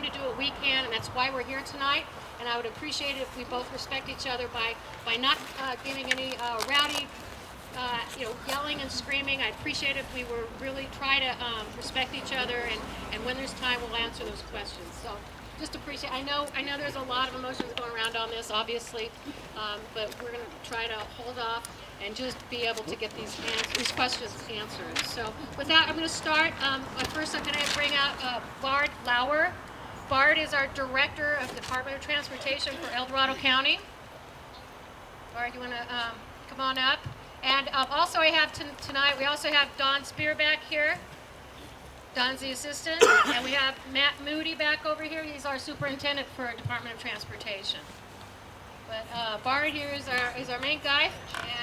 to do what we can, and that's why we're here tonight. And I would appreciate it if we both respect each other by not giving any rowdy, yelling and screaming. I'd appreciate it if we were really try to respect each other, and when there's time, we'll answer those questions. So just appreciate. I know there's a lot of emotions going around on this, obviously, but we're going to try to hold off and just be able to get these questions answered. So with that, I'm going to start. First, I'm going to bring out Bard Lauer. Bard is our Director of the Department of Transportation for El Dorado County. Bard, you want to come on up? And also I have tonight, we also have Don Spearback here. Don's the assistant. And we have Matt Moody back over here. He's our superintendent for Department of Transportation. But Bard here is our main guy,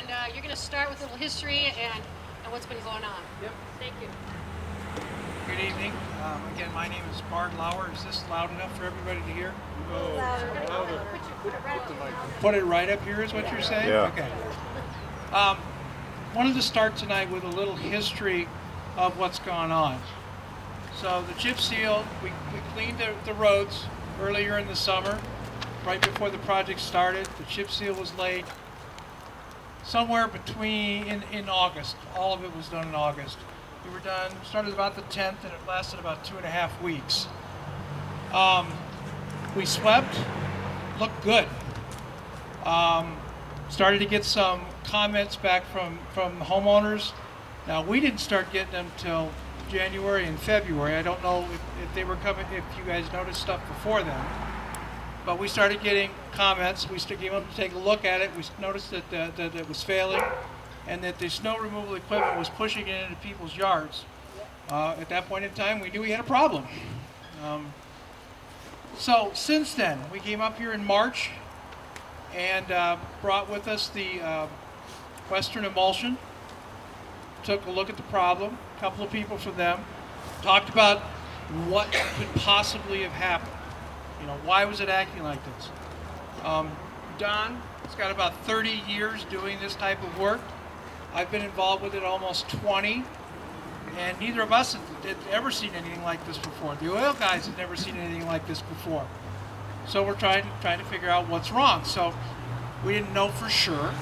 and you're going to start with a little history and what's been going on. Yep. Thank you. Good evening. Again, my name is Bard Lauer. Is this loud enough for everybody to hear? Put it right up here is what you're saying? Yeah. Okay. Wanted to start tonight with a little history of what's gone on. So the chip seal, we cleaned the roads earlier in the summer. Right before the project started, the chip seal was laid somewhere in August. All of it was done in August. We were done, started about the 10th, and it lasted about 2.5 weeks. We swept, looked good. Started to get some comments back from homeowners. Now, we didn't start getting them till January and February. I don't know if they were coming, if you guys noticed stuff before then. But we started getting comments. We came up to take a look at it. We noticed that it was failing and that the snow removal equipment was pushing it into people's yards. At that point in time, we knew we had a problem. So since then, we came up here in March and brought with us the Western Emulsion, took a look at the problem, a couple of people from them, talked about what could possibly have happened. Why was it acting like this? Don has got about 30 years doing this type of work. I've been involved with it almost 20, and neither of us had ever seen anything like this before. The oil guys had never seen anything like this before. So we're trying to figure out what's wrong. So we didn't know for sure.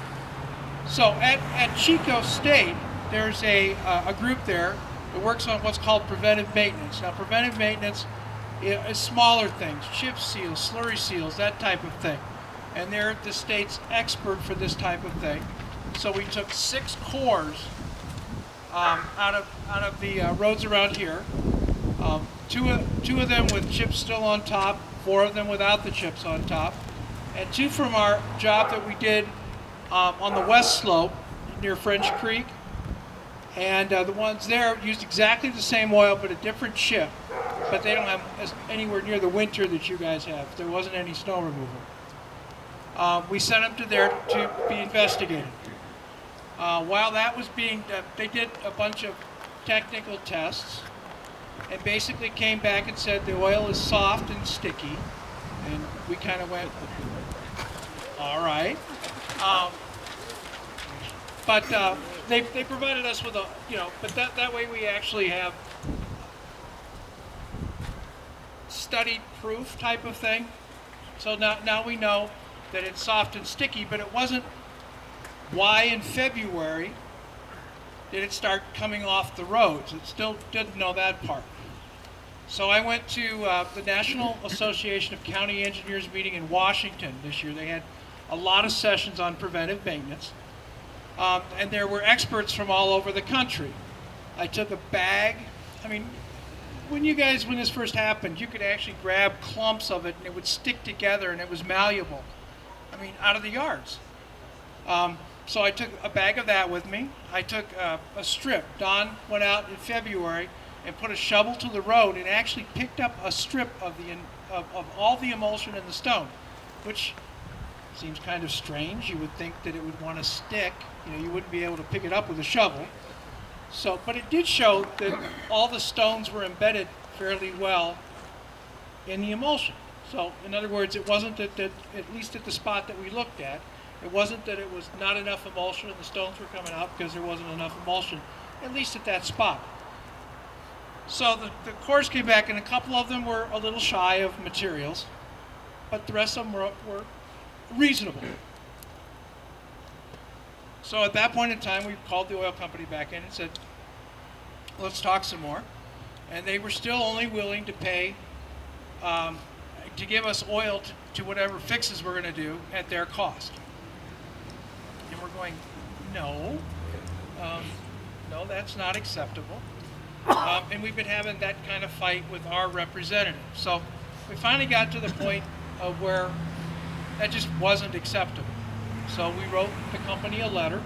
So at Chico State, there's a group there that works on what's called preventive maintenance. Now, preventive maintenance is smaller things, chip seals, slurry seals, that type of thing. And they're the state's expert for this type of thing. So we took 6 cores out of the roads around here. Two of them with chips still on top, 4 of them without the chips on top, and 2 from our job that we did on the west slope near French Creek. And the ones there used exactly the same oil but a different chip, but they don't have anywhere near the winter that you guys have. There wasn't any snow removal. We sent them to there to be investigated. While that was being done, they did a bunch of technical tests and basically came back and said the oil is soft and sticky. And we kind of went, all right. But they provided us with but that way we actually have studied proof type of thing. So now we know that it's soft and sticky, but it wasn't why in February did it start coming off the roads. It still didn't know that part. So I went to the National Association of County Engineers meeting in Washington this year. They had a lot of sessions on preventive maintenance. And there were experts from all over the country. I took a bag. I mean, when this first happened, you could actually grab clumps of it and it would stick together and it was malleable. I mean, out of the yards. So I took a bag of that with me. I took a strip. Don went out in February and put a shovel to the road and actually picked up a strip of all the emulsion in the stone, which seems kind of strange. You would think that it would want to stick. You wouldn't be able to pick it up with a shovel. So, but it did show that all the stones were embedded fairly well in the emulsion. So, in other words, it wasn't that at least at the spot that we looked at, it wasn't that it was not enough emulsion and the stones were coming out because there wasn't enough emulsion, at least at that spot. So the cores came back, and a couple of them were a little shy of materials, but the rest of them were reasonable. So at that point in time, we called the oil company back in and said, let's talk some more. And they were still only willing to pay, to give us oil to whatever fixes we're going to do at their cost. And we're going, no, no, that's not acceptable. And we've been having that kind of fight with our representative. So we finally got to the point of where that just wasn't acceptable. So we wrote the company a letter.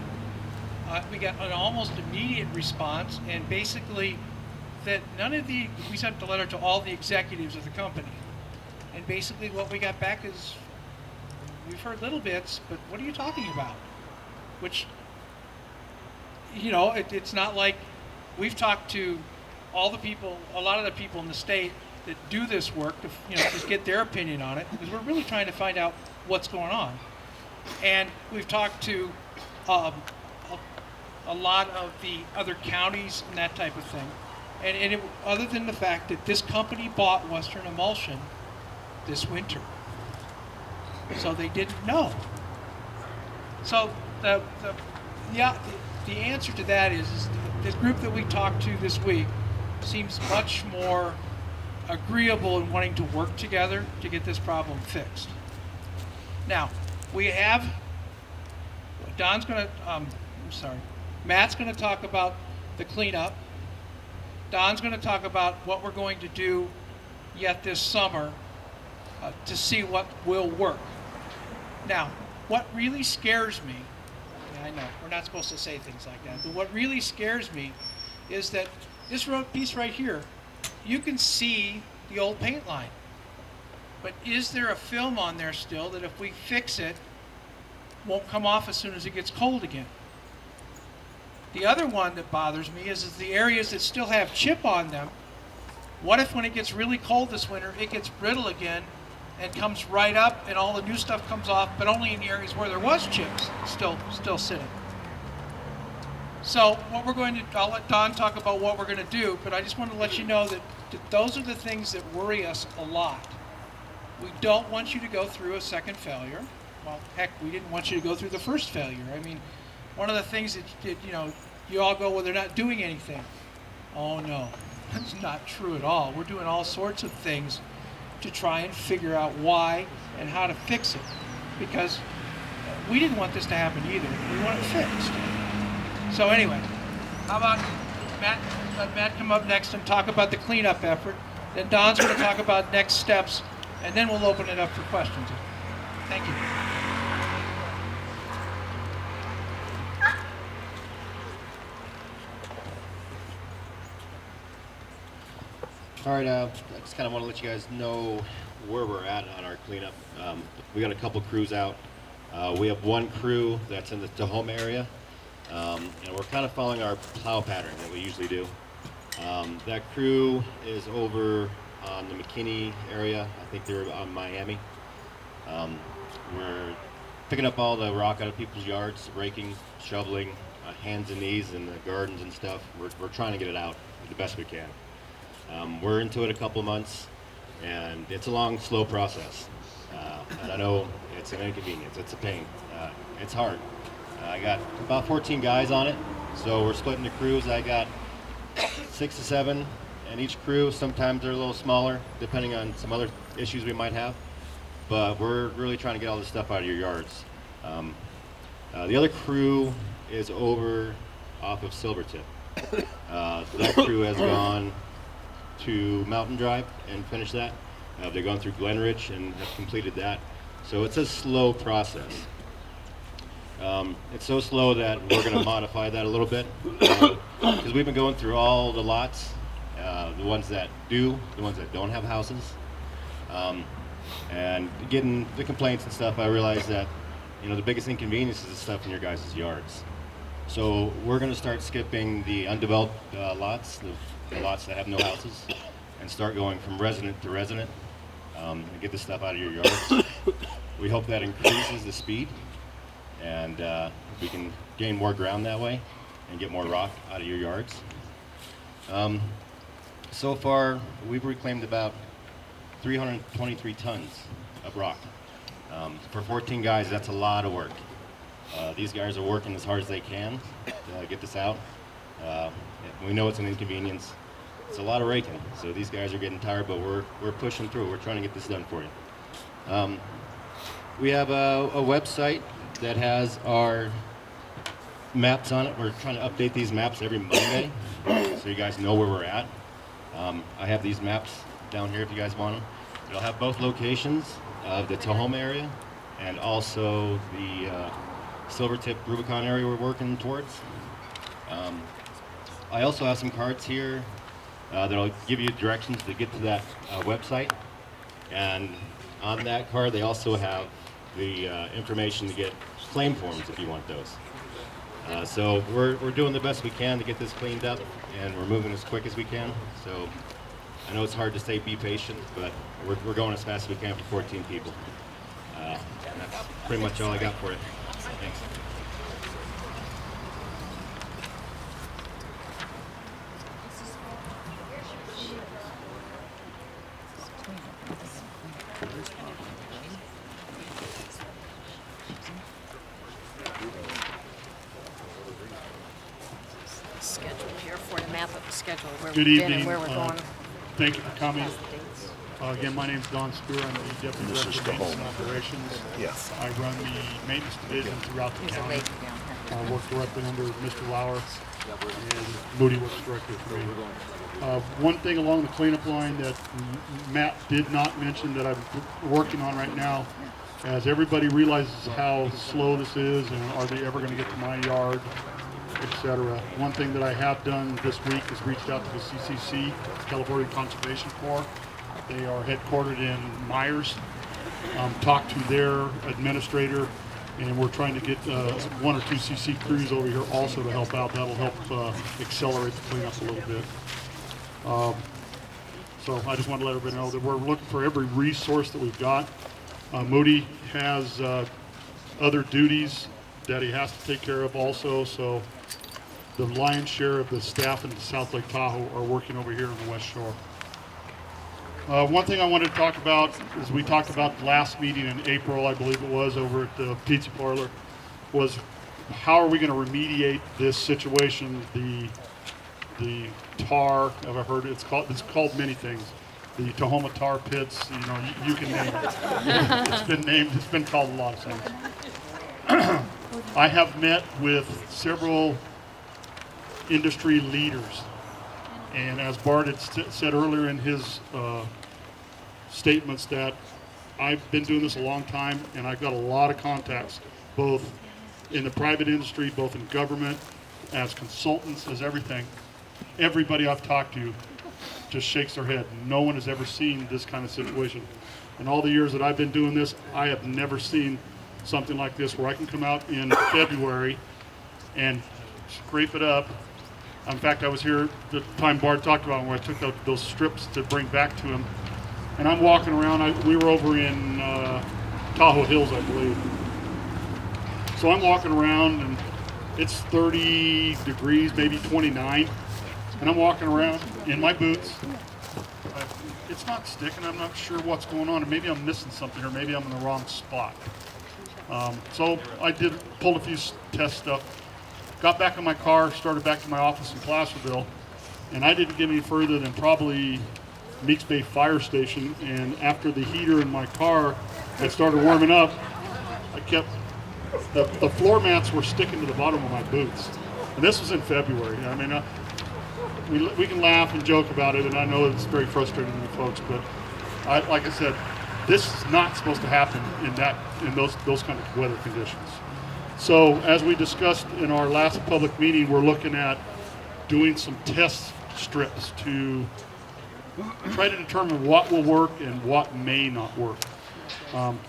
We got an almost immediate response, and basically that we sent the letter to all the executives of the company. And basically what we got back is, we've heard little bits, but what are you talking about? Which, you know, it's not like we've talked to all the people, a lot of the people in the state that do this work to, you know, just get their opinion on it, because we're really trying to find out what's going on. And we've talked to a lot of the other counties and that type of thing. And other than the fact that this company bought Western Emulsion this winter, so they didn't know. So the answer to that is this group that we talked to this week seems much more agreeable in wanting to work together to get this problem fixed. Now, we have, Matt's going to talk about the cleanup. Don's going to talk about what we're going to do yet this summer to see what will work. Now, what really scares me, I know we're not supposed to say things like that, but what really scares me is that this piece right here, you can see the old paint line. But is there a film on there still that if we fix it, won't come off as soon as it gets cold again? The other one that bothers me is the areas that still have chip on them. What if when it gets really cold this winter, it gets brittle again and comes right up and all the new stuff comes off, but only in the areas where there was chips still sitting. So what we're going to, I'll let Don talk about what we're going to do, but I just want to let you know that those are the things that worry us a lot. We don't want you to go through a second failure. Well, heck, we didn't want you to go through the first failure. I mean, one of the things that, you know, you all go, well, they're not doing anything. Oh, no, that's not true at all. We're doing all sorts of things to try and figure out why and how to fix it. Because we didn't want this to happen either. We want it fixed. So anyway, how about let Matt come up next and talk about the cleanup effort. Then Don's going to talk about next steps, and then we'll open it up for questions. Thank you. All right, I just kind of want to let you guys know where we're at on our cleanup. We got a couple crews out. We have one crew that's in the Tahoma area, and we're kind of following our plow pattern that we usually do. That crew is over on the McKinney area. I think they're on Miami. We're picking up all the rock out of people's yards, raking, shoveling, hands and knees in the gardens and stuff. We're trying to get it out the best we can. We're into it a couple of months, and it's a long, slow process. And I know it's an inconvenience. It's a pain. It's hard. I got about 14 guys on it, so we're splitting the crews. I got 6 to 7 in each crew. Sometimes they're a little smaller, depending on some other issues we might have. But we're really trying to get all this stuff out of your yards. The other crew is over off of Silvertip. That crew has gone to Mountain Drive and finished that. They've gone through Glenridge and have completed that. So it's a slow process. It's so slow that we're going to modify that a little bit because we've been going through all the lots, the ones that do, the ones that don't have houses, and getting the complaints and stuff. I realized that, you know, the biggest inconvenience is the stuff in your guys' yards. So we're going to start skipping the undeveloped lots, the lots that have no houses, and start going from resident to resident and get the stuff out of your yards. We hope that increases the speed, and we can gain more ground that way and get more rock out of your yards. So far, we've reclaimed about 323 tons of rock. For 14 guys, that's a lot of work. These guys are working as hard as they can to get this out. We know it's an inconvenience. It's a lot of raking, so these guys are getting tired, but we're pushing through. We're trying to get this done for you. We have a website that has our maps on it. We're trying to update these maps every Monday, so you guys know where we're at. I have these maps down here if you guys want them. It'll have both locations of the Tahoma area and also the Silvertip Rubicon area we're working towards. I also have some cards here that'll give you directions to get to that website. And on that card, they also have the information to get claim forms if you want those. So we're doing the best we can to get this cleaned up, and we're moving as quick as we can. So I know it's hard to say be patient, but we're going as fast as we can for 14 people. And that's pretty much all I got for you. Thanks. Schedule here for the map of the schedule where Good we've been evening. and where we're going. Thank you for coming. Past the dates. Again, my name is Don Spear. I'm the Deputy Director of Maintenance and Operations. Yes. I run the maintenance division throughout the There's a county. lake down here. I work directly under Mr. Lauer, and Moody works directly for me. One thing along the cleanup line that Matt did not mention that I'm working on right now, as everybody realizes how slow this is and are they ever going to get to my yard, etc. One thing that I have done this week is reached out to the CCC, California Conservation Corps. They are headquartered in Myers. Talked to their administrator, and we're trying to get 1 or 2 CC crews over here also to help out. That'll help accelerate the cleanup a little bit. So I just want to let everybody know that we're looking for every resource that we've got. Moody has other duties that he has to take care of also, so the lion's share of the staff in South Lake Tahoe are working over here on the West Shore. One thing I wanted to talk about is we talked about last meeting in April, I believe it was, over at the Pizza Parlor, was how are we going to remediate this situation? The tar, I've heard it's called many things. The Tahoma tar pits, you know, you can name it. It's been named, it's been called a lot of things. I have met with several industry leaders, and as Bart had said earlier in his statements, that I've been doing this a long time, and I've got a lot of contacts, both in the private industry, both in government, as consultants, as everything. Everybody I've talked to just shakes their head. No one has ever seen this kind of situation. In all the years that I've been doing this, I have never seen something like this where I can come out in February and scrape it up. In fact, I was here the time Bart talked about where I took those strips to bring back to him. And I'm walking around. We were over in Tahoe Hills, I believe. So I'm walking around, and it's 30 degrees, maybe 29. And I'm walking around in my boots. It's not sticking. I'm not sure what's going on. And maybe I'm missing something, or maybe I'm in the wrong spot. So I pulled a few test stuff. Got back in my car, started back to my office in Placerville, and I didn't get any further than probably Meeks Bay Fire Station. And after the heater in my car had started warming up, I kept the floor mats were sticking to the bottom of my boots. And this was in February. I mean, we can laugh and joke about it, and I know it's very frustrating to folks, but like I said, this is not supposed to happen in those kind of weather conditions. So as we discussed in our last public meeting, we're looking at doing some test strips to try to determine what will work and what may not work.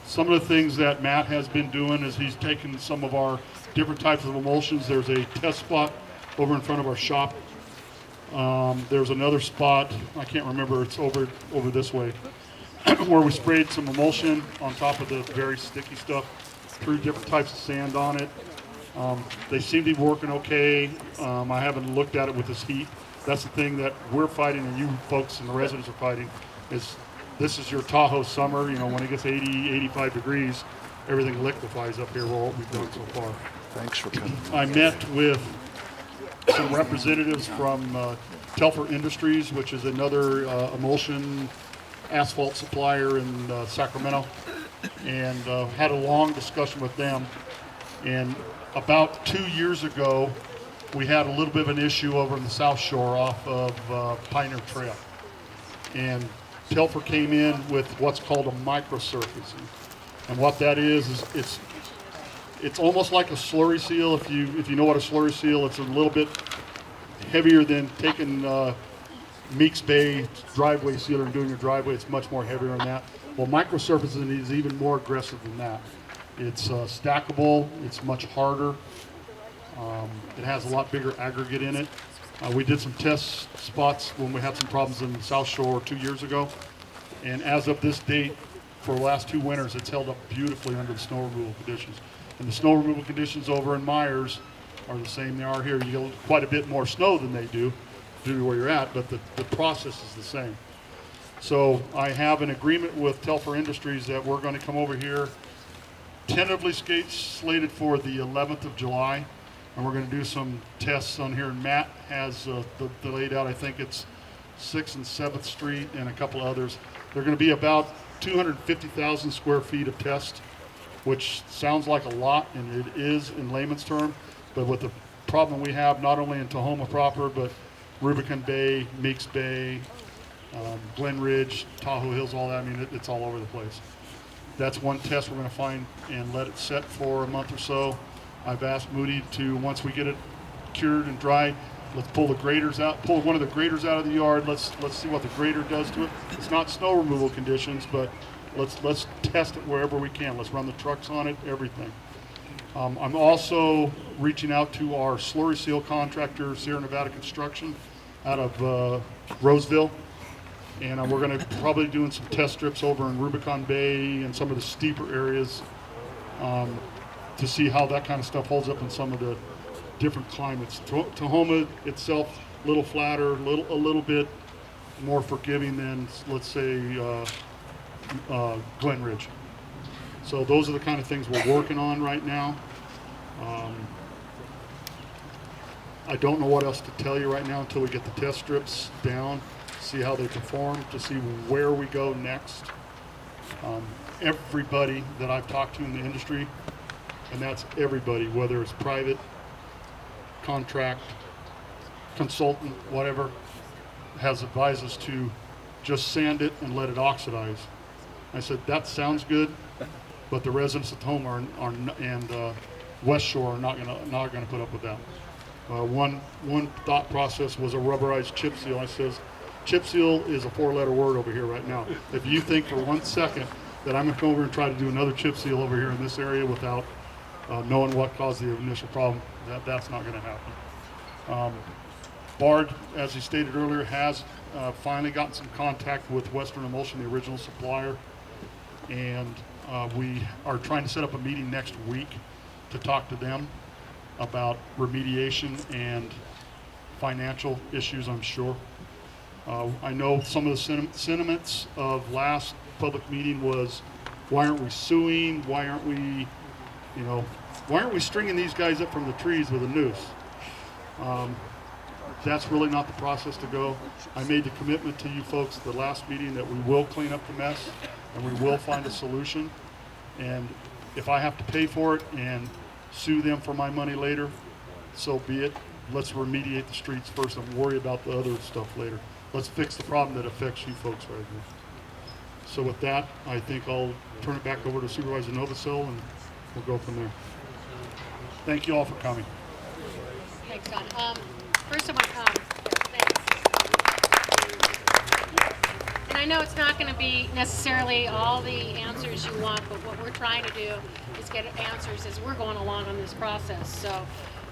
Some of the things that Matt has been doing is he's taken some of our different types of emulsions. There's a test spot over in front of our shop. There's another spot, I can't remember, it's over this way, where we sprayed some emulsion on top of the very sticky stuff, threw different types of sand on it. They seem to be working okay. I haven't looked at it with this heat, That's the thing that we're fighting, and you folks and the residents are fighting, is this is your Tahoe summer. You know, when it gets 80, 85 degrees, everything liquefies up here. Well, what we've done so far. Thanks for coming. I met with some representatives from Telfer Industries, which is another emulsion asphalt supplier in Sacramento, and had a long discussion with them. And about 2 years ago, we had a little bit of an issue over in the South Shore off of Pioneer Trail. And Telfer came in with what's called a microsurfacing. And what that is it's almost like a slurry seal. If you know what a slurry seal, it's a little bit heavier than taking Meeks Bay driveway sealer and doing your driveway. It's much more heavier than that. Well, microsurfacing is even more aggressive than that. It's stackable. It's much harder. It has a lot bigger aggregate in it. We did some test spots when we had some problems in the South Shore 2 years ago. And as of this date, for the last 2 winters, it's held up beautifully under the snow removal conditions. And the snow removal conditions over in Myers are the same they are here. You get quite a bit more snow than they do due to where you're at, but the process is the same. So I have an agreement with Telfer Industries that we're going to come over here, tentatively slated for the 11th of July, and we're going to do some tests on here. And Matt has the laid out, I think it's 6th and 7th Street and a couple others. They're going to be about 250,000 square feet of test, which sounds like a lot, and it is in layman's term. But with the problem we have, not only in Tahoma proper, but Rubicon Bay, Meeks Bay, Glen Ridge, Tahoe Hills, all that, I mean, it's all over the place. That's one test we're going to find and let it set for a month or so. I've asked Moody to, once we get it cured and dry, let's pull the graders out, pull one of the graders out of the yard. Let's see what the grader does to it. It's not snow removal conditions, but let's test it wherever we can. Let's run the trucks on it, everything. I'm also reaching out to our slurry seal contractor, Sierra Nevada Construction, out of Roseville. And we're going to probably doing some test strips over in Rubicon Bay and some of the steeper areas to see how that kind of stuff holds up in some of the different climates. Tahoma itself, a little flatter, a little bit more forgiving than, let's say, Glen Ridge. So those are the kind of things we're working on right now. I don't know what else to tell you right now until we get the test strips down, see how they perform, to see where we go next. Everybody that I've talked to in the industry, and that's everybody, whether it's private, contract, consultant, whatever, has advised us to just sand it and let it oxidize. I said, that sounds good, but the residents of Tahoma and West Shore are not gonna put up with that. One thought process was a rubberized chip seal. I says, chip seal is a 4-letter word over here right now. If you think for 1 second that I'm gonna come over and try to do another chip seal over here in this area without knowing what caused the initial problem, that's not gonna happen. Bard, as he stated earlier, has finally gotten some contact with Western Emulsion, the original supplier, and we are trying to set up a meeting next week to talk to them about remediation and financial issues, I'm sure. I know some of the sentiments of last public meeting was, why aren't we suing? Why aren't we stringing these guys up from the trees with a noose? That's really not the process to go. I made the commitment to you folks at the last meeting that we will clean up the mess and we will find a solution. And if I have to pay for it and sue them for my money later, so be it. Let's remediate the streets first and worry about the other stuff later. Let's fix the problem that affects you folks right here. So with that, I think I'll turn it back over to Supervisor Novosel and we'll go from there. Thank you all for coming. Thanks, Don. First of all, thanks. And I know it's not going to be necessarily all the answers you want, but what we're trying to do is get answers as we're going along on this process. So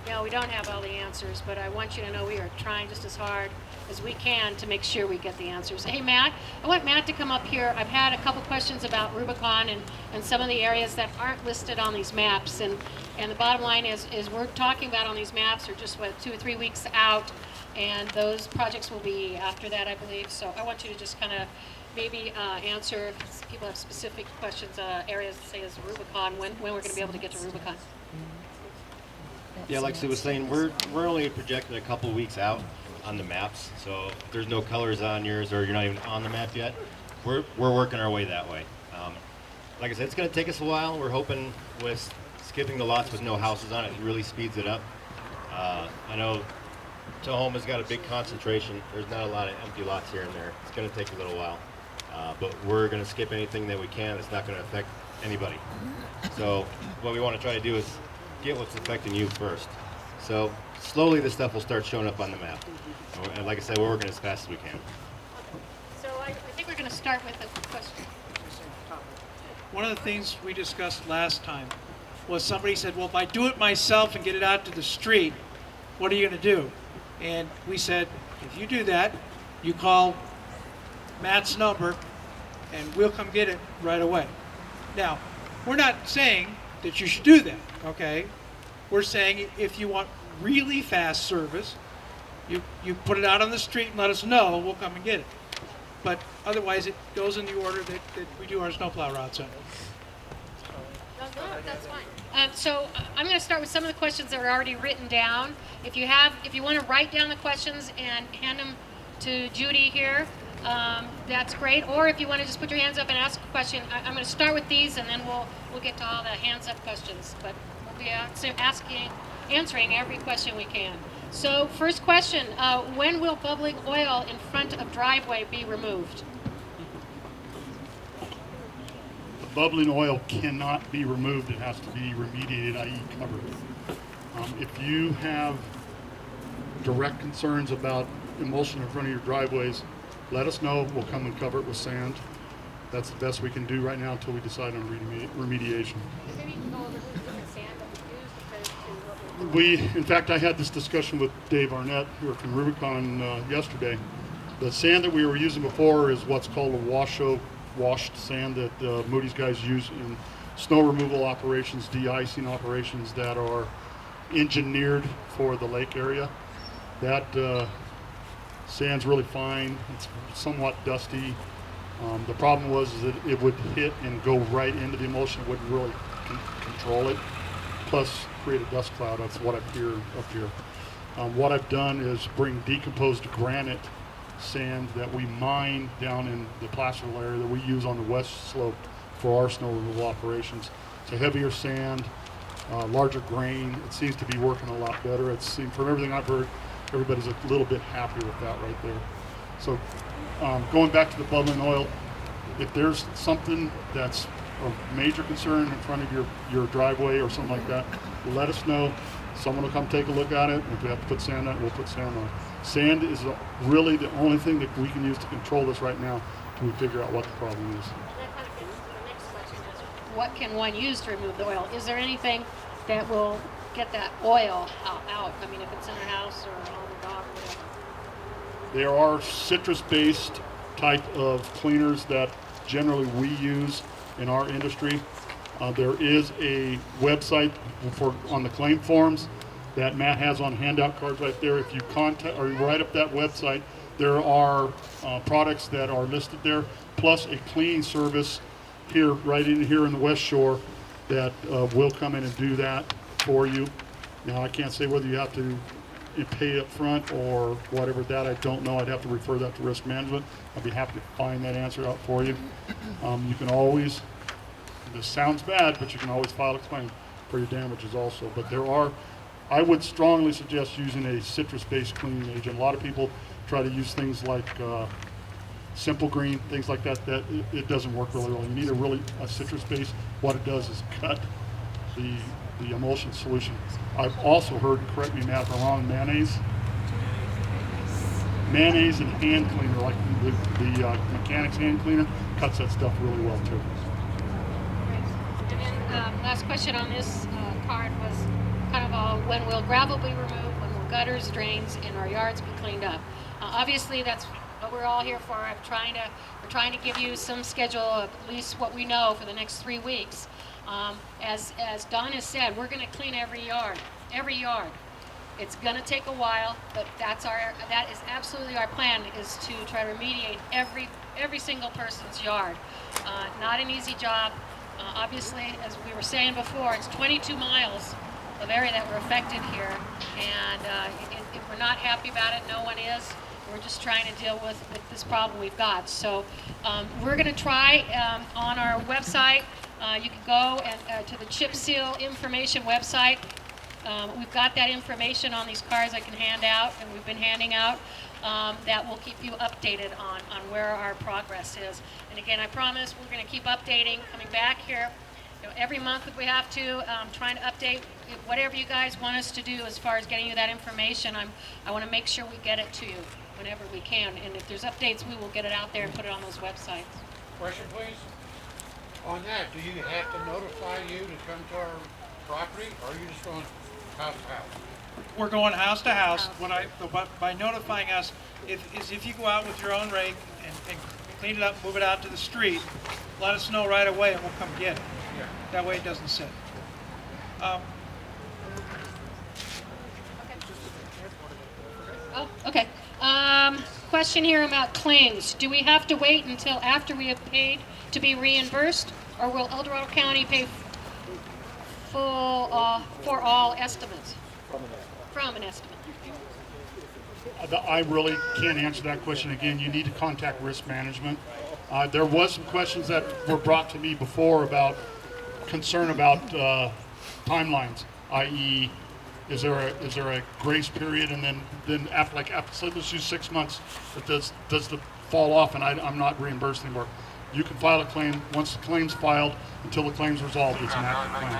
Yeah, we don't have all the answers, but I want you to know we are trying just as hard as we can to make sure we get the answers. Hey, Matt, I want Matt to come up here. I've had a couple questions about Rubicon and some of the areas that aren't listed on these maps. And the bottom line is we're talking about on these maps are just, 2 or 3 weeks out, and those projects will be after that, I believe. So I want you to just kind of maybe answer if people have specific questions, areas, say as Rubicon, when we're going to be able to get to Rubicon. Yeah, like Sue was saying, we're only projecting a couple weeks out on the maps. So if there's no colors on yours, or you're not even on the map yet, we're working our way that way. Like I said, it's going to take us a while. We're hoping with skipping the lots with no houses on it, it really speeds it up. I know Tahoma's got a big concentration. There's not a lot of empty lots here and there. It's going to take a little while. But we're going to skip anything that we can that's not going to affect anybody. So what we want to try to do is get what's affecting you first. So slowly this stuff will start showing up on the map. And like I said, we're working as fast as we can. So I think we're going to start with a question. One of the things we discussed last time was somebody said, well, if I do it myself and get it out to the street, what are you going to do? And we said, if you do that, you call Matt's number and we'll come get it right away. Now, we're not saying that you should do that, okay? We're saying if you want really fast service, you put it out on the street and let us know, we'll come and get it. But otherwise, it goes in the order that we do our snowplow routes in. No, that's fine. So I'm going to start with some of the questions that are already written down. If you want to write down the questions and hand them to Judy here, that's great. Or if you want to just put your hands up and ask a question, I'm going to start with these, and then we'll get to all the hands up questions. But we'll be answering every question we can. So first question, when will bubbling oil in front of driveway be removed? The bubbling oil cannot be removed. It has to be remediated, i.e. covered. If you have direct concerns about emulsion in front of your driveways, let us know. We'll come and cover it with sand. That's the best we can do right now until we decide on remediation. Maybe you can go over the different sand that we use compared to what we're doing. In fact, I had this discussion with Dave Arnett, who are from Rubicon, yesterday. The sand that we were using before is what's called a washed sand that Moody's guys use in snow removal operations, de-icing operations that are engineered for the lake area. That sand's really fine. It's somewhat dusty. The problem was that it would hit and go right into the emulsion. It wouldn't really control it. Plus, create a dust cloud. That's what I hear up here. What I've done is bring decomposed granite sand that we mine down in the Placerville area that we use on the west slope for our snow removal operations. It's a heavier sand, larger grain. It seems to be working a lot better. From everything I've heard, everybody's a little bit happier with that right there. So going back to the bubbling oil, if there's something that's a major concern in front of your driveway or something like that, let us know. Someone will come take a look at it. If we have to put sand on it, we'll put sand on it. Sand is really the only thing that we can use to control this right now until we figure out what the problem is. That kind of gets to the next question is, what can one use to remove the oil? Is there anything that will get that oil out? I mean, if it's in a house or on the dock or whatever. There are citrus-based type of cleaners that generally we use in our industry. There is a website on the claim forms that Matt has on handout cards right there. If you contact or write up that website, there are products that are listed there, plus a cleaning service right in here in the West Shore that will come in and do that for you. Now, I can't say whether you have to pay up front or whatever. That I don't know. I'd have to refer that to risk management. I'd be happy to find that answer out for you. You can always, this sounds bad, but you can always file a claim for your damages also. But I would strongly suggest using a citrus-based cleaning agent. A lot of people try to use things like Simple Green, things like that. It doesn't work really well. You need a citrus base. What it does is cut the emulsion solution. I've also heard, and correct me Matt if I'm wrong, mayonnaise and hand cleaner, like the mechanics hand cleaner, cuts that stuff really well too. And then last question on this card was, kind of when will gravel be removed, when will gutters, drains, and our yards be cleaned up. Obviously, that's what we're all here for. We're trying to give you some schedule of at least what we know for the next 3 weeks. As Don has said, we're going to clean every yard. It's going to take a while, but that is absolutely our plan, is to try to remediate every single person's yard. Not an easy job. Obviously, as we were saying before, it's 22 miles of area that were affected here, and if we're not happy about it, no one is. We're just trying to deal with this problem we've got. So we're going to try on our website. You can go to the chip seal information website. We've got that information on these cards I can hand out, and we've been handing out. That will keep you updated on where our progress is. And again, I promise we're going to keep updating, coming back here every month if we have to, trying to update whatever you guys want us to do as far as getting you that information. I want to make sure we get it to you whenever we can. And if there's updates, we will get it out there and put it on those websites. Question, please. On that, do you have to notify you to come to our property, or are you just going house to house? We're going house to house. By notifying us, if you go out with your own rake and clean it up, move it out to the street, let us know right away and we'll come get it. Yeah. That way it doesn't sit. Oh, okay. Question here about claims. Do we have to wait until after we have paid to be reimbursed, or will El Dorado County pay full for all estimates? From an estimate. I really can't answer that question. Again, you need to contact risk management. There was some questions that were brought to me before about concern about timelines, i.e., is there a grace period, and then after so let's use 6 months, it does the fall off, and I'm not reimbursed anymore. You can file a claim. Once the claim's filed, until the claim's resolved, it's an active claim.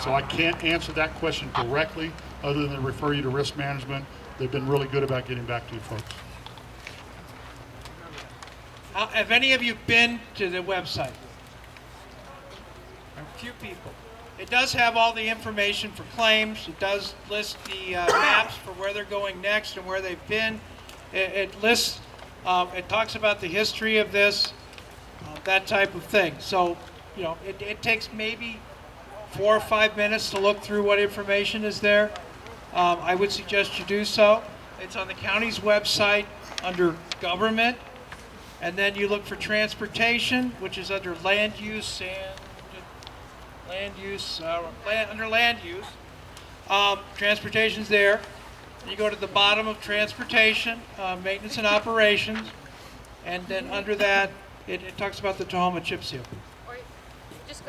So I can't answer that question directly, other than to refer you to risk management. They've been really good about getting back to you folks. Have any of you been to the website? A few people. It does have all the information for claims. It does list the maps for where they're going next and where they've been. It lists, it talks about the history of this, that type of thing. So, it takes maybe 4 or 5 minutes to look through what information is there. I would suggest you do so. It's on the county's website under government, and then you look for transportation, which is under land use and under land use. Transportation's there. You go to the bottom of transportation, maintenance and operations, and then under that, it talks about the Tahoma chip seal. Or you just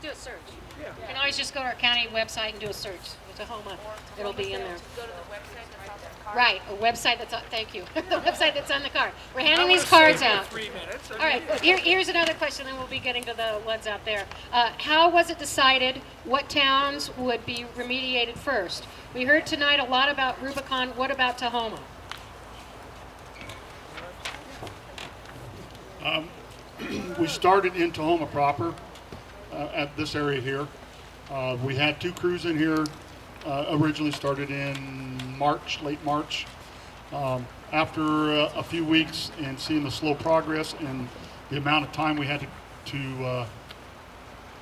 do a search. Yeah. You can always just go to our county website and do a search with Tahoma. It'll be in there. Go to the website that's on the card. Right, a website that's on, thank you, the website that's on the card. We're handing these cards out. 3 minutes. All right, here's another question, then we'll be getting to the ones out there. How was it decided what towns would be remediated first? We heard tonight a lot about Rubicon. What about Tahoma? We started in Tahoma proper, at this area here. We had 2 crews in here, originally started in March, late March. After a few weeks and seeing the slow progress and the amount of time we had to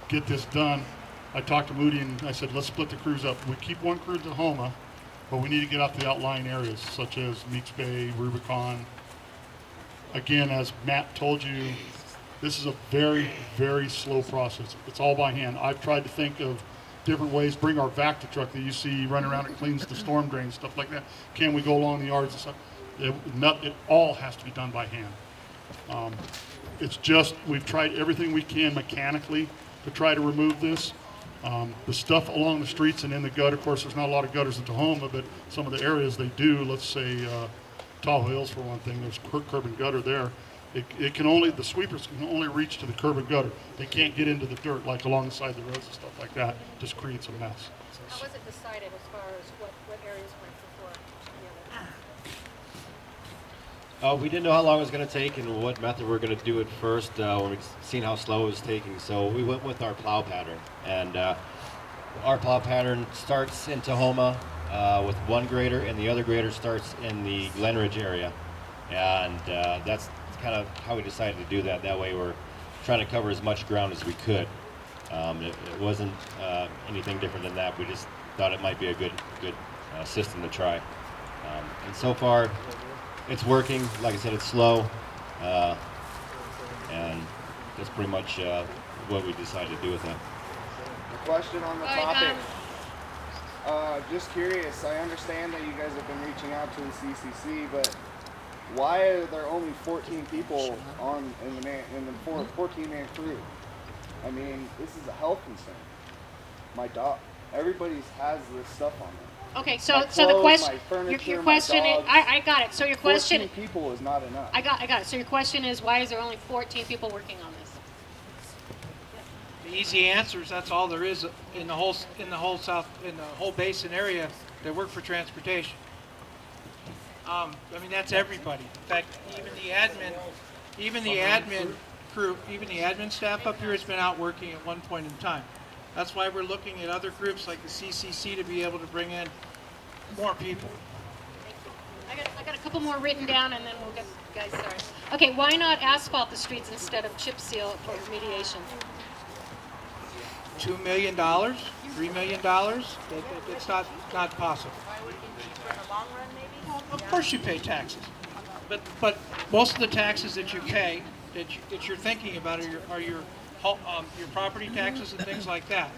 get this done, I talked to Moody and I said, let's split the crews up. We keep 1 crew in Tahoma, but we need to get out to the outlying areas such as Meeks Bay, Rubicon. Again, as Matt told you, this is a very, very slow process. It's all by hand. I've tried to think of different ways, bring our Vacta truck that you see running around and cleans the storm drains, stuff like that. Can we go along the yards and stuff? It all has to be done by hand. It's just, we've tried everything we can mechanically to try to remove this. The stuff along the streets and in the gutter, of course, there's not a lot of gutters in Tahoma, but some of the areas they do, let's say Tahoe Hills for one thing, there's curb and gutter there. The sweepers can only reach to the curb and gutter. They can't get into the dirt like alongside the roads and stuff like that. Just creates a mess. How was it decided as far as what areas went before? We didn't know how long it was going to take and what method we were going to do it first when we seen how slow it was taking. So we went with our plow pattern. And Our plow pattern starts in Tahoma with one grader, and the other grader starts in the Glenridge area. And that's kind of how we decided to do that. That way we're trying to cover as much ground as we could. It wasn't anything different than that. We just thought it might be a good system to try. And so far, it's working. Like I said, it's slow. And that's pretty much what we decided to do with that. Question on the All right, topic. Just curious, I understand that you guys have been reaching out to the CCC, but why are there only 14 people in the 14-man crew? I mean, this is a health concern. My dog, everybody's has this stuff on them. Okay, My so the clothes, question, my furniture, your my question is, dogs. I got it. So your 14 question, people is not enough. I got it. So your question is, why is there only 14 people working on this? The easy answer is that's all there is in the whole basin area that work for transportation. I mean, that's everybody. In fact, even the admin crew, even the admin staff up here has been out working at one point in time. That's why we're looking at other groups like the CCC to be able to bring in more people. I got a couple more written down, and then we'll get guys started. Okay, why not asphalt the streets instead of chip seal for remediation? $2 million, $3 million, it's not possible. Of course you pay taxes, but most of the taxes that you pay, that you're thinking about are your property taxes and things like that.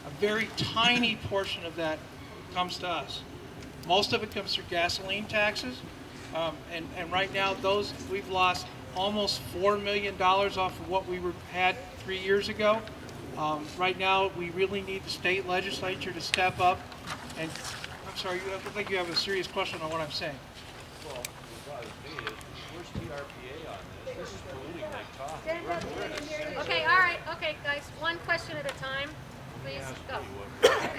A very tiny portion of that comes to us. Most of it comes through gasoline taxes, and right now we've lost almost $4 million off of what we had 3 years ago. Right now, we really need the state legislature to step up. And I'm sorry, you look like you have a serious question on what I'm saying. Well, what bothers me is, where's TRPA on this? This is polluting Lake Tahoe. Okay, all right, okay, guys, one question at a time, please, go.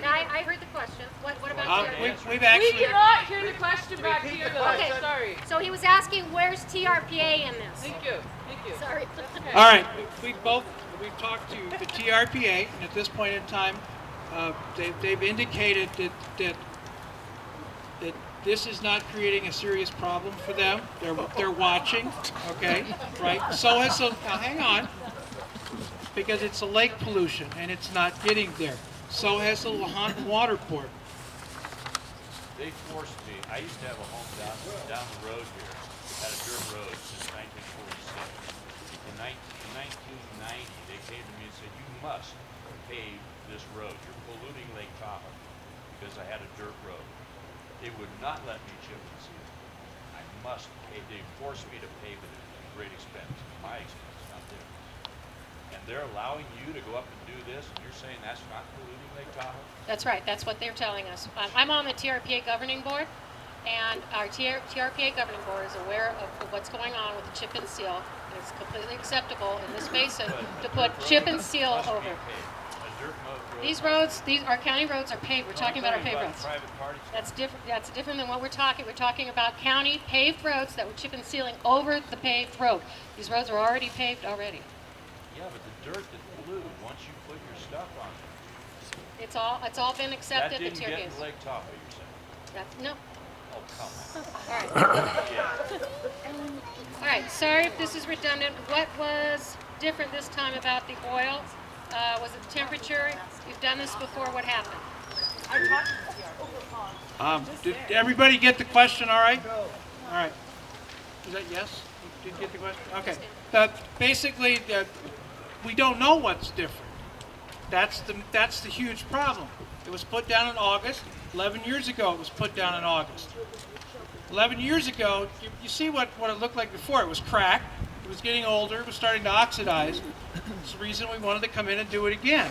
Now, I heard the question. What about TRPA? We've We actually, cannot hear the question back here though, Okay. sorry. So he was asking, where's TRPA in this? Thank you. Sorry. all right, we've talked to the TRPA, and at this point in time, they've indicated that this is not creating a serious problem for them. They're watching, okay, right? Now hang on, because it's a lake pollution and it's not getting there. So has the Lahontan Water Board. They forced me, I used to have a home down the road here, had a dirt road since 1946. In 1990, they came to me and said, you must pave this road. You're polluting Lake Tahoe, because I had a dirt road. They would not let me chip and seal. I must pay. They forced me to pave it at great expense, my expense, not theirs. And they're allowing you to go up and do this, and you're saying that's not polluting Lake Tahoe? That's right, that's what they're telling us. I'm on the TRPA governing board, and our TRPA governing board is aware of what's going on with the chip and seal. And it's completely acceptable in this basin to put chip and seal Must be over. paved. A dirt road. These roads, our county roads are paved. We're talking about our paved roads. Private parties. That's different. That's different than what we're talking. We're talking about county paved roads that we're chip and sealing over the paved road. These roads are already paved already. Yeah, but the dirt that blew, once you put your stuff on it, It's all been that accepted. didn't The get TRPA's. in Lake Tahoe, you're saying? No. Oh, come on. All right. Yeah. All right. Sorry if this is redundant. What was different this time about the oil? Was it the temperature? You've done this before. What happened? Did everybody get the question all right? All right. Is that yes? You did get the question? Okay. Basically, we don't know what's different. That's the huge problem. It was put down in August. 11 years ago, it was put down in August. 11 years ago, you see what it looked like before. It was cracked. It was getting older. It was starting to oxidize. It's the reason we wanted to come in and do it again.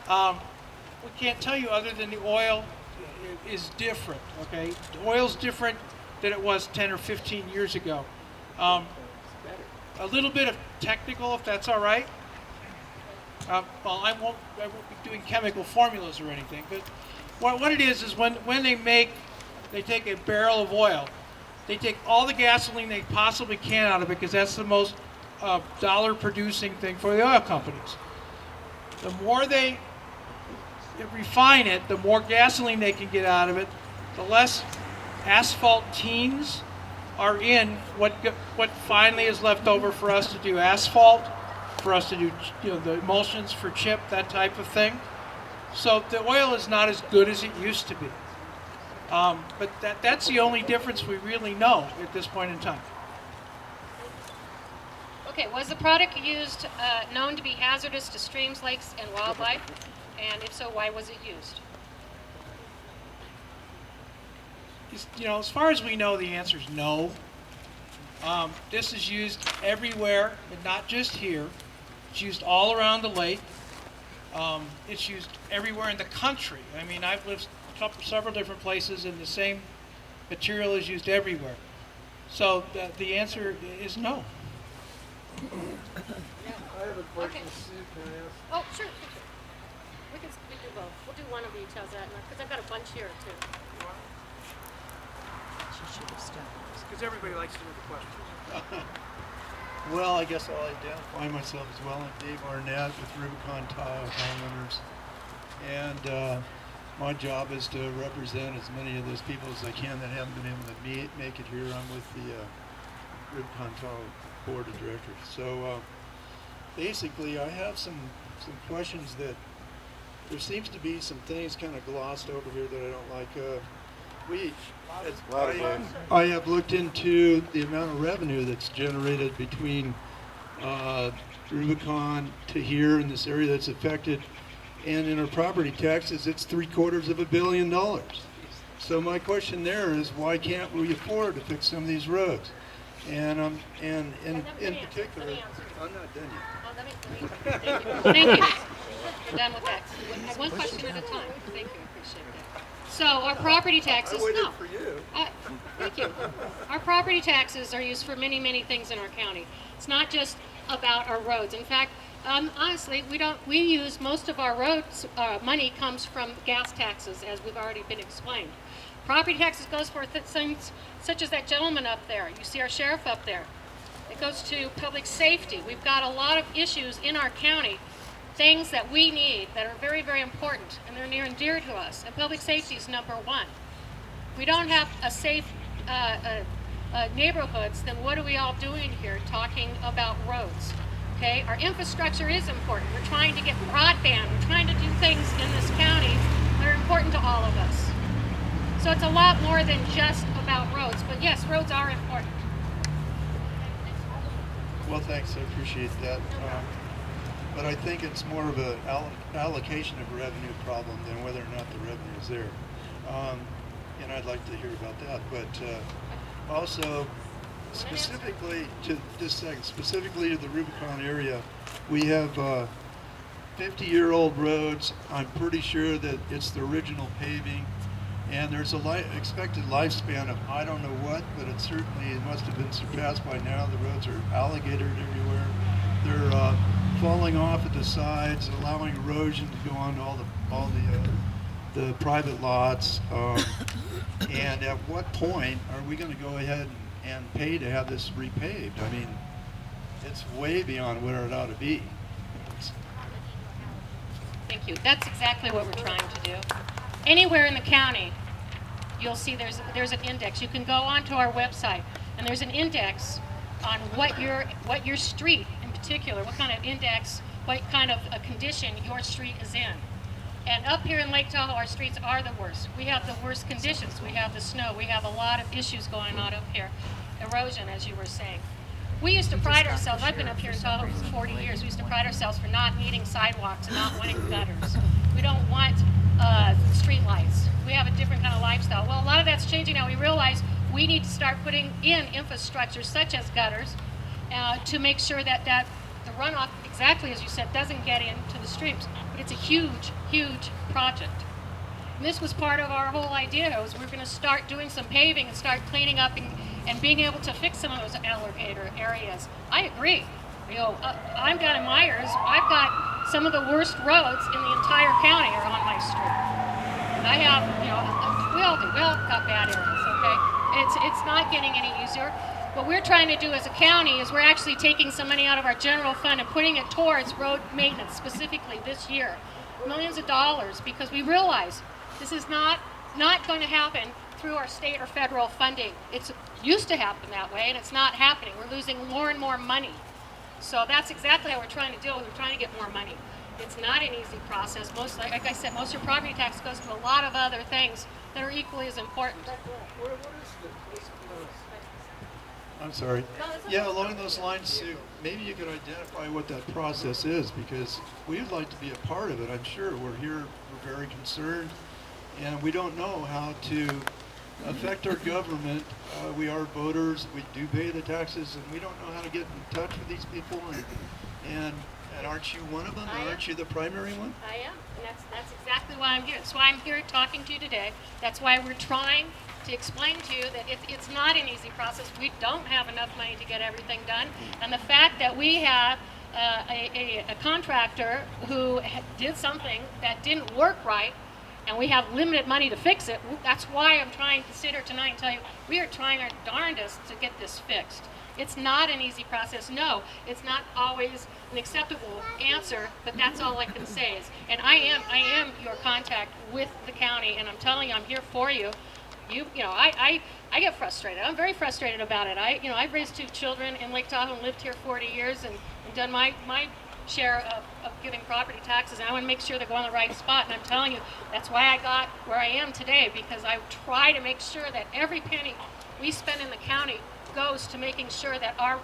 We can't tell you other than the oil is different, okay? The oil's different than it was 10 or 15 years ago. A little bit of technical, if that's all right. Well, I won't be doing chemical formulas or anything, but what it is when they take a barrel of oil, they take all the gasoline they possibly can out of it because that's the most dollar producing thing for the oil companies. The more they refine it, the more gasoline they can get out of it, the less asphalt teams are in what finally is left over for us to do asphalt, for us to do the emulsions for chip, that type of thing. So the oil is not as good as it used to be. But that's the only difference we really know at this point in time. Okay, was the product used known to be hazardous to streams, lakes, and wildlife? And if so, why was it used? As far as we know, the answer is no. This is used everywhere, but not just here. It's used all around the lake. It's used everywhere in the country. I mean, I've lived several different places, and the same material is used everywhere. So the answer is no. I have a question, Okay. Sue, can I ask? Oh, sure. We can do both. We'll do one of each. How's that? Because I've got a bunch here too. Because everybody likes to know the questions. Well, I guess I'll identify myself as well. I'm Dave Arnett with Rubicon Tile Homeowners. And my job is to represent as many of those people as I can that haven't been able to make it here. I'm with the Rubicon Tile Board of Directors. So basically, I have some questions that there seems to be some things kind of glossed over here that I don't like. I have looked into the amount of revenue that's generated between Rubicon to here in this area that's affected, and in our property taxes, it's $750 million. So my question there is, why can't we afford to fix some of these roads? And in particular, I'm not done yet. Oh, thank you. Thank you. We're done with that. One question at a time. Thank you. I appreciate that. So our property taxes. I waited for you. Thank you. Our property taxes are used for many, many things in our county. It's not just about our roads. In fact, honestly, we use most of our roads, money comes from gas taxes, as we've already been explained. Property taxes goes for things such as that gentleman up there. You see our sheriff up there. It goes to public safety. We've got a lot of issues in our county, things that we need that are very, very important, and they're near and dear to us. And public safety is number one. We don't have a safe neighborhoods, then what are we all doing here talking about roads? Okay, our infrastructure is important. We're trying to get broadband. We're trying to do things in this county that are important to all of us. So it's a lot more than just about roads, but yes, roads are important. Well, thanks. I appreciate that. But I think it's more of an allocation of revenue problem than whether or not the revenue is there. And I'd like to hear about that. But also, specifically to the Rubicon area, we have 50-year-old roads. I'm pretty sure that it's the original paving. And there's a expected lifespan of I don't know what, but it certainly must have been surpassed by now. The roads are alligatored everywhere. They're falling off at the sides, allowing erosion to go on to all the private lots. And at what point are we going to go ahead and pay to have this repaved? I mean, it's way beyond where it ought to be. Thank you. That's exactly what we're trying to do. Anywhere in the county, you'll see there's an index. You can go onto our website, and there's an index on what your street in particular, what kind of index, what kind of a condition your street is in. And up here in Lake Tahoe, our streets are the worst. We have the worst conditions. We have the snow. We have a lot of issues going on up here. Erosion, as you were saying. We used to pride ourselves, I've been up here in Tahoe for 40 years, we used to pride ourselves for not needing sidewalks and not wanting gutters. We don't want street lights. We have a different kind of lifestyle. Well, a lot of that's changing now. We realize we need to start putting in infrastructure such as gutters to make sure that the runoff, exactly as you said, doesn't get into the streams. But it's a huge, huge project. And this was part of our whole idea, was we're going to start doing some paving and start cleaning up and being able to fix some of those alligator areas. I agree. You know, I'm down in Myers. I've got some of the worst roads in the entire county are on my street. I have, we all do. We all got bad areas, okay? It's not getting any easier. What we're trying to do as a county is we're actually taking some money out of our general fund and putting it towards road maintenance specifically this year. Millions of dollars, because we realize this is not going to happen through our state or federal funding. It's used to happen that way, and it's not happening. We're losing more and more money. So that's exactly how we're trying to deal with it. We're trying to get more money. It's not an easy process. Like I said, most of your property tax goes to a lot of other things that are equally as important. I'm sorry. No, that's Yeah, along those lines, Sue, maybe you could identify what that process is, because we'd like to be a part of it. I'm sure we're here, we're very concerned, and we don't know how to affect our government. We are voters, we do pay the taxes, and we don't know how to get in touch with these people. And aren't you one of them? I am. Aren't you the primary one? I am, and that's exactly why I'm here. That's why I'm here talking to you today. That's why we're trying to explain to you that it's not an easy process. We don't have enough money to get everything done, and the fact that we have a contractor who did something that didn't work right, and we have limited money to fix it, that's why I'm trying to sit here tonight and tell you we are trying our darndest to get this fixed. It's not an easy process. No, it's not always an acceptable answer, but that's all I can say is, and I am your contact with the county, and I'm telling you, I'm here for you. You know, I get frustrated. I'm very frustrated about it. I've raised 2 children in Lake Tahoe and lived here 40 years and done my share of giving property taxes, and I want to make sure they go on the right spot, and I'm telling you, that's why I got where I am today, because I try to make sure that every penny we spend in the county goes to making sure that our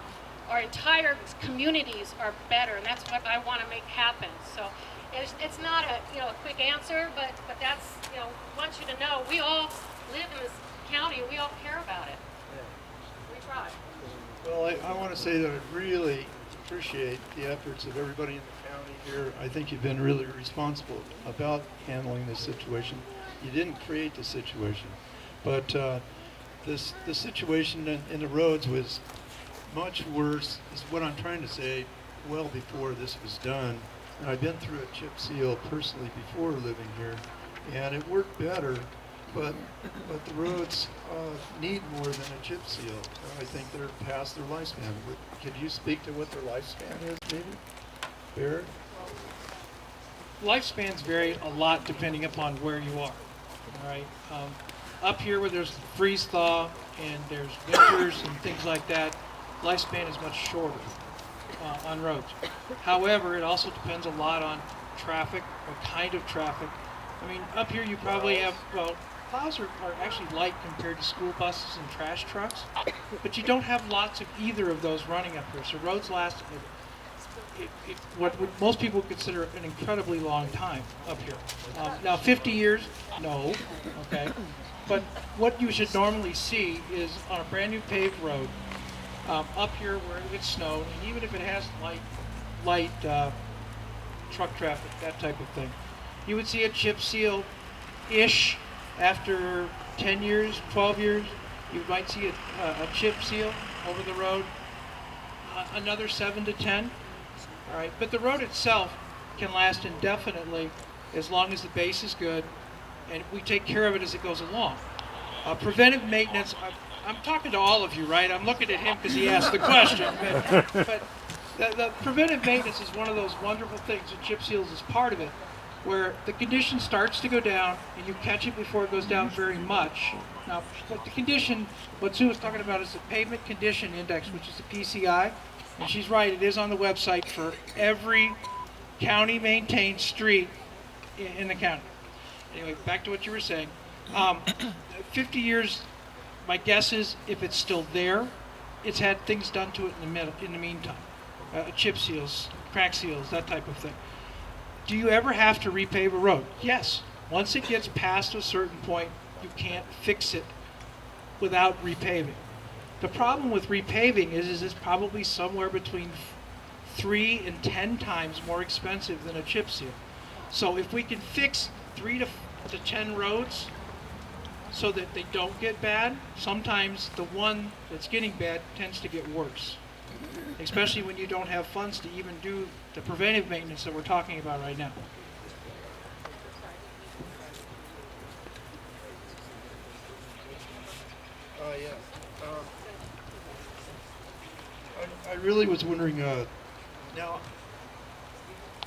entire communities are better, and that's what I want to make happen. So it's not a quick answer, but that's want you to know we all live in this county, we all care about it. We try. Well, I want to say that I really appreciate the efforts of everybody in the county here. I think you've been really responsible about handling this situation. You didn't create the situation, but the situation in the roads was much worse, is what I'm trying to say, well before this was done. And I've been through a chip seal personally before living here, and it worked better, but the roads need more than a chip seal. I think they're past their lifespan. Could you speak to what their lifespan is, maybe? Barrett? Lifespans vary a lot depending upon where you are. All right. Up here where there's freeze thaw and there's winters and things like that, lifespan is much shorter on roads. However, it also depends a lot on traffic, what kind of traffic. I mean, up here you probably have, well, plows are actually light compared to school buses and trash trucks, but you don't have lots of either of those running up here. So roads last what most people consider an incredibly long time up here. Now 50 years, no, okay. But what you should normally see is on a brand new paved road, up here where it's snowed, and even if it has light truck traffic, that type of thing, you would see a chip seal-ish after 10 years, 12 years. You might see a chip seal over the road, another 7 to 10. All right, but the road itself can last indefinitely as long as the base is good and we take care of it as it goes along. Preventive maintenance, I'm talking to all of you, right? I'm looking at him because he asked the question, but the preventive maintenance is one of those wonderful things, and chip seals is part of it, where the condition starts to go down and you catch it before it goes down very much. Now, what the condition, what Sue was talking about is the pavement condition index, which is the PCI, and she's right, it is on the website for every county maintained street in the county. Anyway, back to what you were saying. 50 years, my guess is if it's still there, it's had things done to it in the meantime. Chip seals, crack seals, that type of thing. Do you ever have to repave a road? Yes. Once it gets past a certain point, you can't fix it without repaving. The problem with repaving is it's probably somewhere between 3 and 10 times more expensive than a chip seal. So if we can fix 3 to 10 roads so that they don't get bad, sometimes the one that's getting bad tends to get worse, especially when you don't have funds to even do the preventive maintenance that we're talking about right now. I really was wondering, now,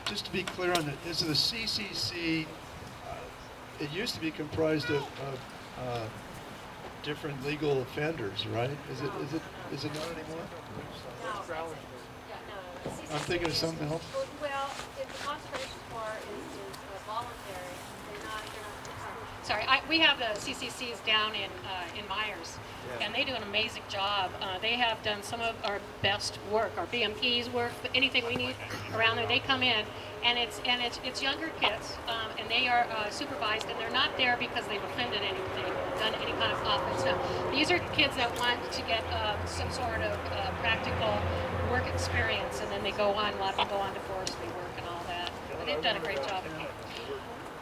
just to be clear on it, is the CCC, it used to be comprised of different legal offenders, right? Is it not anymore? I'm thinking of something else. Well, if the conservation part is voluntary, they're not, sorry, we have the CCCs down in Myers, and they do an amazing job. They have done some of our best work, our BMP's work, anything we need around there. They come in, and it's younger kids, and they are supervised, and they're not there because they've offended anything, done any kind of offense. No, these are kids that want to get some sort of practical work experience, and then they go on. A lot of them go on to forestry work and all that. But they've done a great job.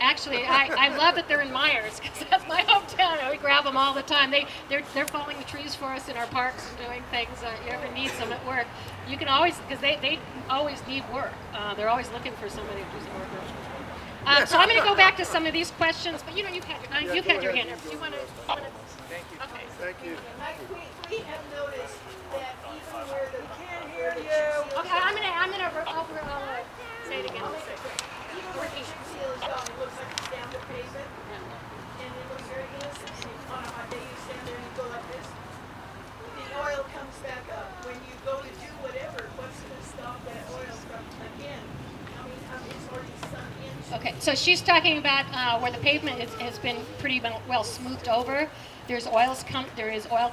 Actually, I love that they're in Myers because that's my hometown. We grab them all the time. They're falling the trees for us in our parks and doing things. You ever need some at work, you can always, because they always need work. They're always looking for somebody to do some work. So I'm going to go back to some of these questions. But you've had your hand up. You want to? Thank you. Okay. Thank you. We have noticed that even where the can't hear you. Okay, I'm gonna say it again. Even where the seal is gone, it looks like it's down the pavement, and it looks very innocent. On a hot day, you stand there and you go like this. The oil comes back up. When you go to do whatever, what's going to stop that oil from again? I mean, it's already sunk into. Okay, so she's talking about where the pavement has been pretty well smoothed over. There is oil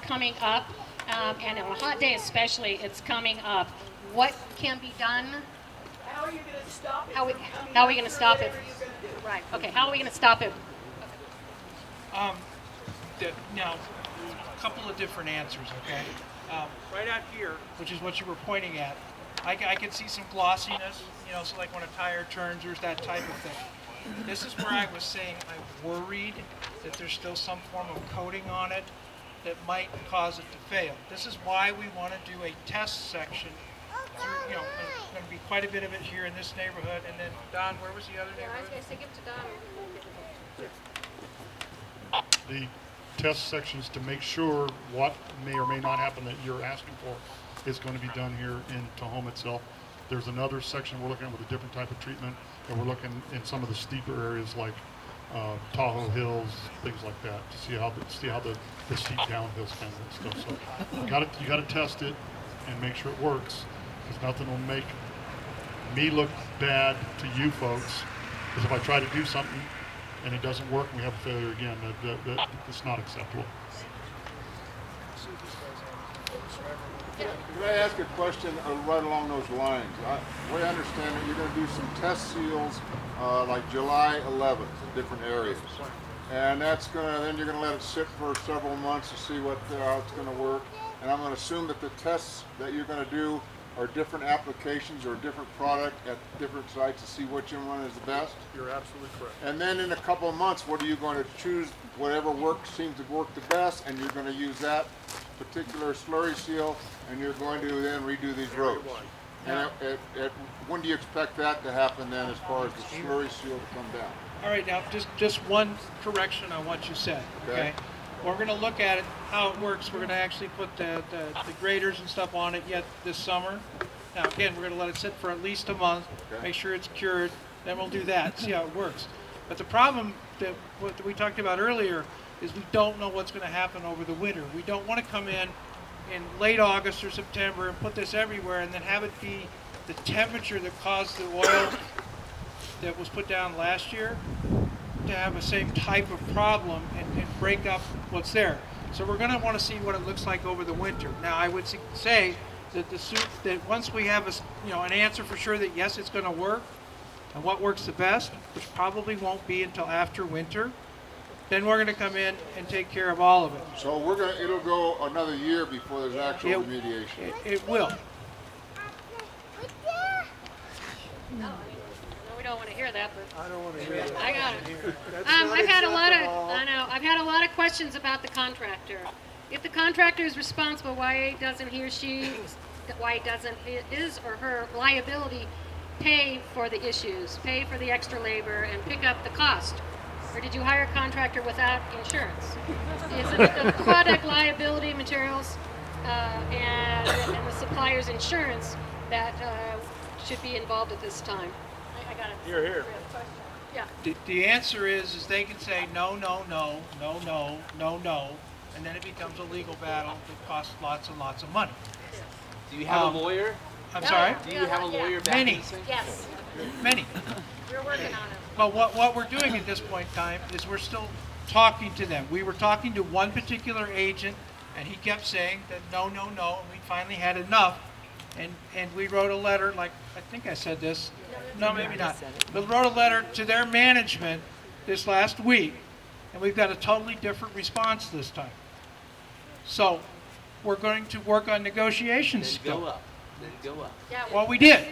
coming up, and on a hot day especially, it's coming up. What can be done? How are you going to stop it? How are we going to stop it? Right. Okay. How are we going to stop it? Now, a couple of different answers, okay? Right out here, which is what you were pointing at, I can see some glossiness, so like when a tire turns, there's that type of thing. This is where I was saying I'm worried that there's still some form of coating on it that might cause it to fail. This is why we want to do a test section. There's going to be quite a bit of it here in this neighborhood, and then Don, where was the other neighborhood? I was going to say give it to Don. The test sections to make sure what may or may not happen that you're asking for is going to be done here in Tahoma itself. There's another section we're looking at with a different type of treatment, and we're looking in some of the steeper areas like Tahoe Hills, things like that, to see how the steep downhills kind of stuff. So you got to test it and make sure it works, because nothing will make me look bad to you folks. Because if I try to do something and it doesn't work and we have a failure again, that's not acceptable. Could I ask a question right along those lines? The way I understand it, you're going to do some test seals like July 11th in different areas. And then you're going to let it sit for several months to see how it's going to work. And I'm going to assume that the tests that you're going to do are different applications or a different product at different sites to see which one is the best? You're absolutely correct. And then in a couple of months, what are you going to choose? Whatever seems to work the best, and you're going to use that particular slurry seal, and you're going to then redo these roads. And when do you expect that to happen then, as far as the slurry seal to come down? All right, now just one correction on what you said, okay? We're going to look at it, how it works. We're going to actually put the graders and stuff on it yet this summer. Now, again, we're going to let it sit for at least a month, make sure it's cured, then we'll do that, see how it works. But the problem that we talked about earlier is we don't know what's going to happen over the winter. We don't want to come in late August or September and put this everywhere and then have it be the temperature that caused the oil that was put down last year to have the same type of problem and break up what's there. So we're going to want to see what it looks like over the winter. Now, I would say that that once we have an answer for sure that yes, it's going to work, and what works the best, which probably won't be until after winter, then we're going to come in and take care of all of it. So it'll go another year before there's actual remediation. It will. No, we don't want to hear that, but I don't want to hear that. I got it. That's I've had not a lot of questions about the contractor. If the contractor is responsible, why doesn't his or her liability pay for the issues, pay for the extra labor, and pick up the cost? Or did you hire a contractor without insurance? Is it the product liability materials? and the supplier's insurance that should be involved at this time. I got it. Here. Yeah. The answer is they can say no, no, no, no, no, no, no, and then it becomes a legal battle that costs lots and lots of money. Do you have Um, a lawyer? I'm sorry? Do you have a lawyer back Many. this thing? Yes. Many. We're working on it. But what we're doing at this point in time is we're still talking to them. We were talking to one particular agent, and he kept saying that no, no, no, and we finally had enough. And we wrote a letter, like, I think I said this. No, maybe not. But wrote a letter to their management this last week, and we've got a totally different response this time. So we're going to work on negotiations Then still. go up. Then go up. Yeah. Well, we did.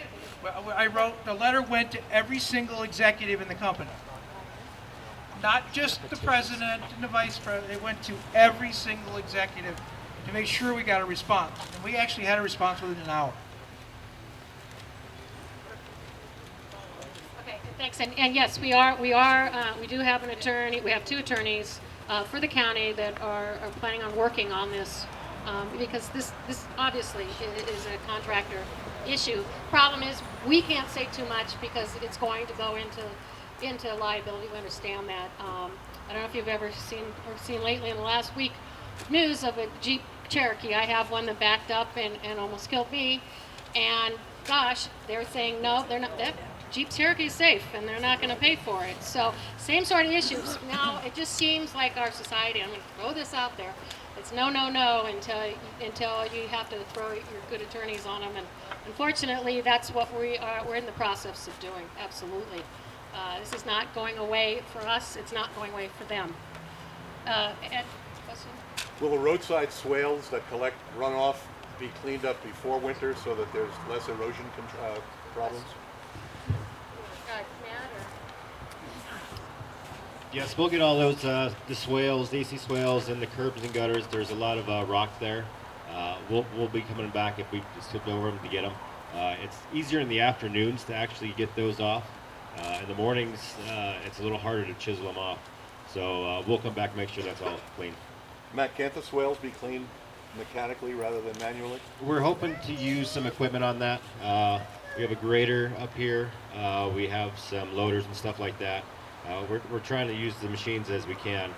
I wrote, the letter went to every single executive in the company. Not just the president and the vice president, it went to every single executive to make sure we got a response. And we actually had a response within an hour. Okay, thanks. And yes, we do have an attorney, we have two attorneys for the county that are planning on working on this because this obviously is a contractor issue. Problem is, we can't say too much because it's going to go into liability. We understand that. I don't know if you've ever seen lately in the last week news of a Jeep Cherokee. I have one that backed up and almost killed me. And gosh, they're saying no, they're not. That Jeep Cherokee is safe, and they're not going to pay for it. So same sort of issues. Now it just seems like our society. I'm going to throw this out there. It's no, no, no until you have to throw your good attorneys on them. And unfortunately, that's what we're in the process of doing. Absolutely. This is not going away for us. It's not going away for them. Ed, question? Will the roadside swales that collect runoff be cleaned up before winter so that there's less erosion problems? Matt, or? Yes, we'll get all those, the swales, the AC swales, and the curbs and gutters. There's a lot of rock there. We'll be coming back if we skip over them to get them. It's easier in the afternoons to actually get those off. In the mornings, it's a little harder to chisel them off. So we'll come back and make sure that's all clean. Matt, can't the swales be cleaned mechanically rather than manually? We're hoping to use some equipment on that. We have a grader up here. We have some loaders and stuff like that. We're trying to use the machines as we can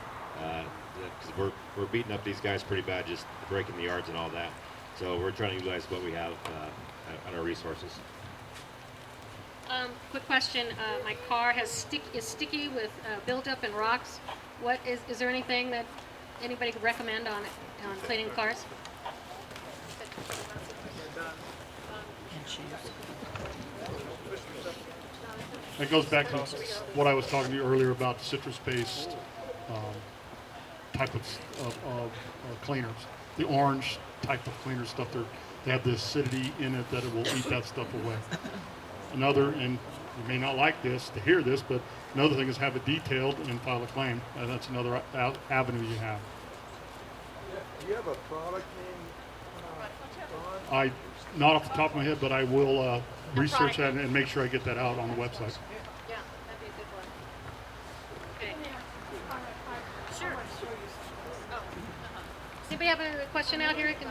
because we're beating up these guys pretty bad, just breaking the yards and all that. So we're trying to utilize what we have on our resources. Quick question. My car is sticky with buildup and rocks. What is there anything that anybody could recommend on cleaning cars? It goes back to what I was talking to you earlier about the citrus-based type of cleaners. The orange type of cleaner stuff, they have the acidity in it that it will eat that stuff away. Another, and you may not like this to hear this, but another thing is have it detailed and file a claim. That's another avenue you have. Do you have a product name? Not off the top of my head, but I will research that and make sure I get that out on the website. Yeah, that'd be a good one. Okay. Sure. Oh. Does anybody have a question out here? I can.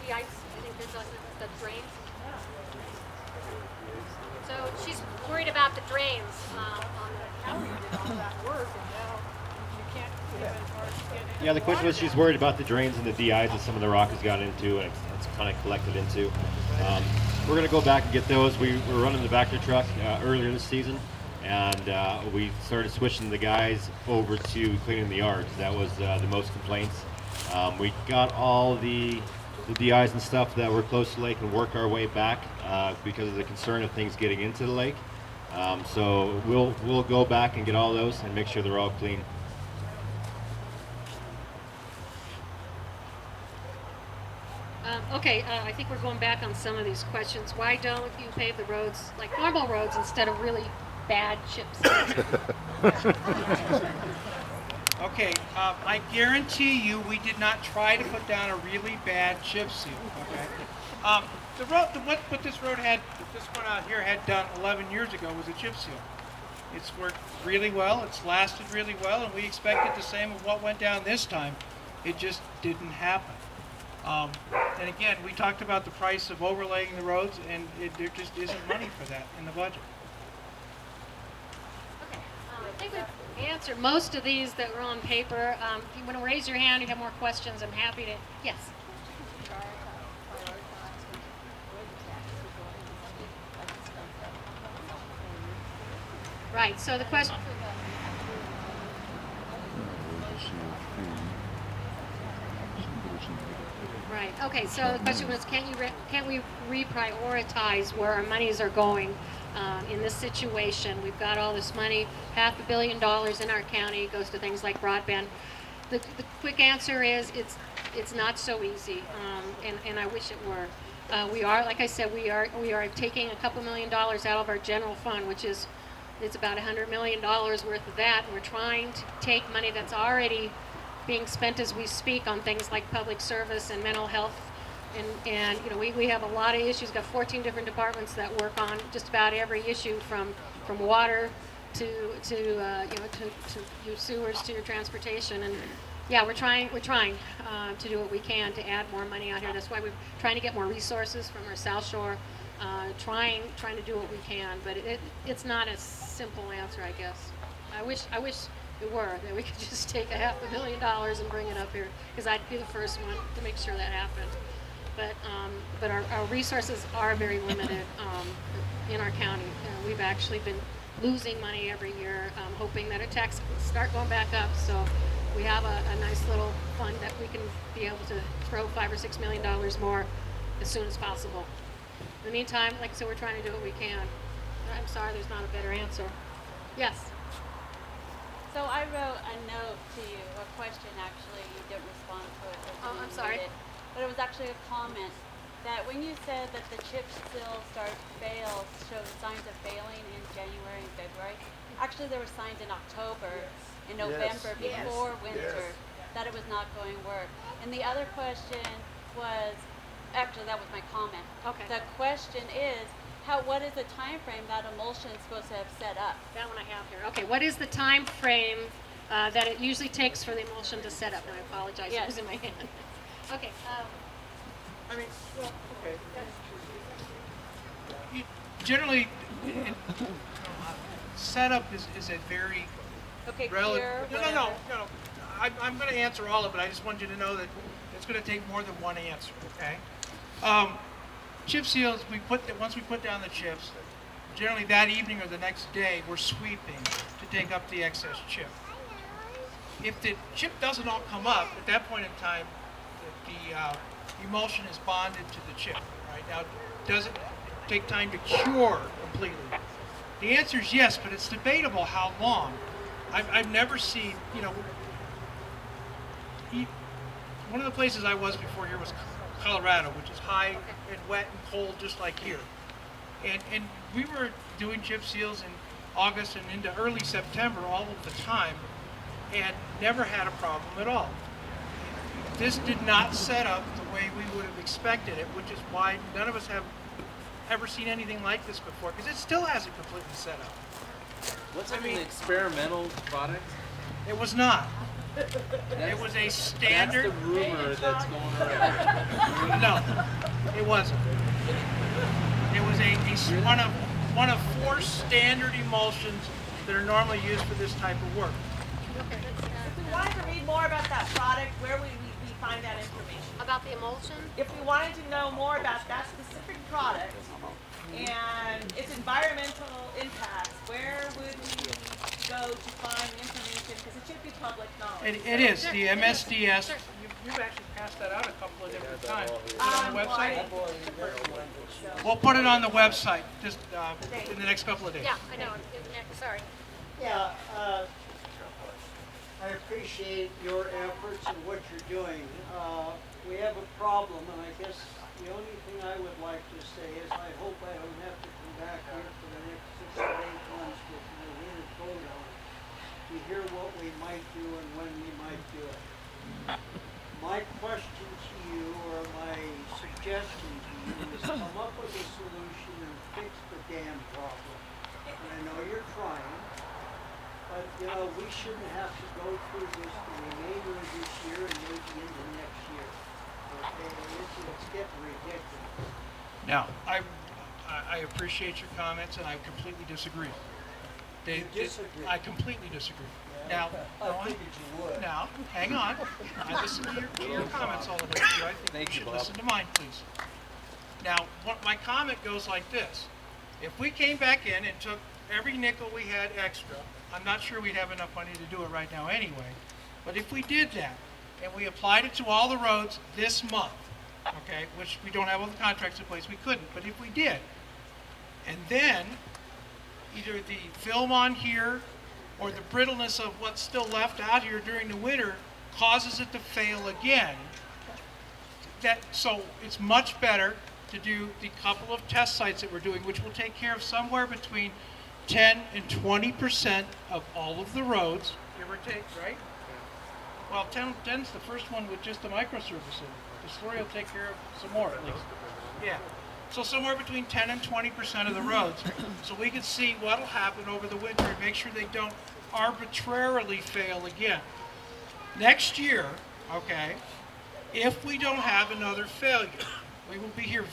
The ice, I think there's the drains. So she's worried about the drains on the. Yeah, the question was she's worried about the drains and the DIs that some of the rock has got into and it's kind of collected into. We're going to go back and get those. We were running the Vector truck earlier this season, and we started switching the guys over to cleaning the yards. That was the most complaints. We got all the DIs and stuff that were close to the lake and worked our way back because of the concern of things getting into the lake. So we'll go back and get all those and make sure they're all clean. Okay, I think we're going back on some of these questions. Why don't you pave the roads like normal roads instead of really bad chips? Okay, Okay, I guarantee you we did not try to put down a really bad chip seal, okay? The road, what this road had, this one out here had done 11 years ago was a chip seal. It's worked really well, it's lasted really well, and we expected the same of what went down this time. It just didn't happen. And again, we talked about the price of overlaying the roads, and there just isn't money for that in the budget. Okay, I think we've answered most of these that were on paper. If you want to raise your hand, you have more questions, I'm happy to, yes. Right, so the question, right, okay, so the question was, can't we reprioritize where our monies are going in this situation? We've got all this money, $500 million in our county, goes to things like broadband. The quick answer is it's not so easy, and I wish it were. We are, like I said, we are taking a couple $1 million out of our general fund, which is it's about $100 million worth of that. And we're trying to take money that's already being spent as we speak on things like public service and mental health, and you know we have a lot of issues. We've got 14 different departments that work on just about every issue from water to your sewers to your transportation, and yeah, we're trying to do what we can to add more money out here. That's why we're trying to get more resources from our South Shore, trying to do what we can, but it's not a simple answer, I guess. I wish it were that we could just take $500 million and bring it up here, because I'd be the first one to make sure that happened. But our resources are very limited in our county. We've actually been losing money every year, hoping that our tax will start going back up. So we have a nice little fund that we can be able to throw $5 or $6 million more as soon as possible. In the meantime, like I said, we're trying to do what we can. I'm sorry, there's not a better answer. Yes. So I wrote a note to you, a question actually. You didn't respond to it. Oh, I'm sorry. But it was actually a comment that when you said that the chip seal started to fail, showed signs of failing in January and February. Actually, there were signs in October, in November, before winter, that it was not going to work. And the other question was, actually that was my comment. Okay. The question is, what is the time frame that emulsion is supposed to have set up? That one I have here. Okay, what is the time frame that it usually takes for the emulsion to set up? And I apologize, it was in my hand. Okay. I mean, well, okay. Generally, setup is a very relative. No. I'm going to answer all of it. I just want you to know that it's going to take more than one answer. Okay. Chip seals, once we put down the chips, generally that evening or the next day, we're sweeping to take up the excess chip. If the chip doesn't all come up, at that point in time, the emulsion is bonded to the chip. Right now, does it take time to cure completely? The answer is yes, but it's debatable how long. I've never seen, one of the places I was before here was Colorado, which is high and wet and cold just like here. And we were doing chip seals in August and into early September all of the time and never had a problem at all. This did not set up the way we would have expected it, which is why none of us have ever seen anything like this before, because it still hasn't completely set up. What's an experimental product? It was not. It was a standard. That's the rumor that's going around. No, it wasn't. It was one of 4 standard emulsions that are normally used for this type of work. If we wanted to read more about that product, where would we find that information? About the emulsion? If we wanted to know more about that specific product and its environmental impacts, where would we go to find information? Because it should be public knowledge. It is. The MSDS. You've actually passed that out a couple of different times. Is it on the website? We'll put it on the website just in the next couple of days. Yeah, I know. Sorry. Yeah, I appreciate your efforts and what you're doing. We have a problem, and I guess the only thing I would like to say is I hope I don't have to come back here for the next 6 or 8 months with my unit vote on it to to hear what we might do and when we might do it. My question to you, or my suggestion to you, is come up with a solution and fix the damn problem. And I know you're trying, but you know, we shouldn't have to go through this the remainder of this year and maybe into next year. Okay, it's getting ridiculous. Now, I appreciate your comments, and I completely disagree. You disagree? I completely disagree. Now, I figured you would. now, hang on. I listened to your comments all the way through. I think you should listen to mine, please. Now, my comment goes like this. If we came back in and took every nickel we had extra, I'm not sure we'd have enough money to do it right now anyway, but if we did that, and we applied it to all the roads this month, okay, which we don't have all the contracts in place, we couldn't, but if we did, and then either the film on here or the brittleness of what's still left out here during the winter causes it to fail again, so it's much better to do the couple of test sites that we're doing, which will take care of somewhere between 10 and 20% of all of the roads, give or take, right? Well, 10's the first one with just the microservice in it. The slurry will take care of some more at least. Yeah. So somewhere between 10 and 20% of the roads. So we can see what will happen over the winter and make sure they don't arbitrarily fail again. Next year, okay, if we don't have another failure, we will be here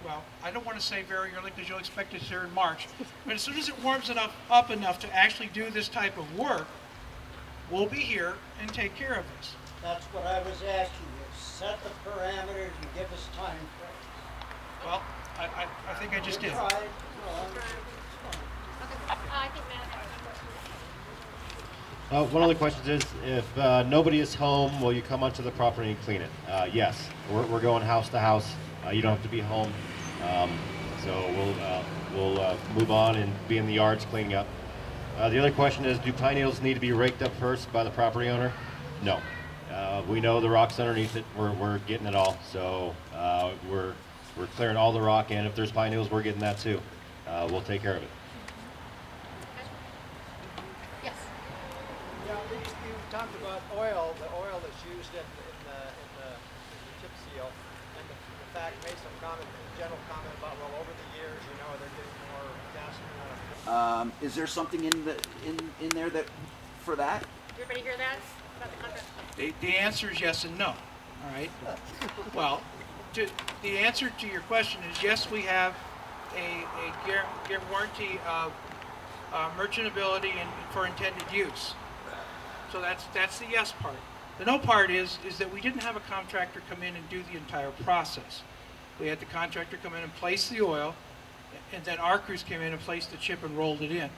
well, I don't want to say very early because you'll expect us here in March, but as soon as it warms it up enough to actually do this type of work, we'll be here and take care of this. That's what I was asking you. Set the parameters and give us time frames. Well, I think I just did. Tried. No, I think Matt has a question. One of the questions is, if nobody is home, will you come onto the property and clean it? Yes, we're going house to house. You don't have to be home, so we'll move on and be in the yards cleaning up. The other question is, do pine needles need to be raked up first by the property owner? No. We know the rock's underneath it. We're getting it all, so we're clearing all the rock, and if there's pine needles, we're getting that too. We'll take care of it. Yes. Yeah, you talked about oil, the oil that's used in the chip seal, and the fact made some comment, general comment about, well, over the years, you know, they're getting more gas coming out of it. Is there something in there that for that? Did everybody hear that about the contract? The answer is yes and no. All right. Well, the answer to your question is yes. We have a warranty of merchantability and for intended use. So that's the yes part. The no part is that we didn't have a contractor come in and do the entire process. We had the contractor come in and place the oil, and then our crews came in and placed the chip and rolled it in.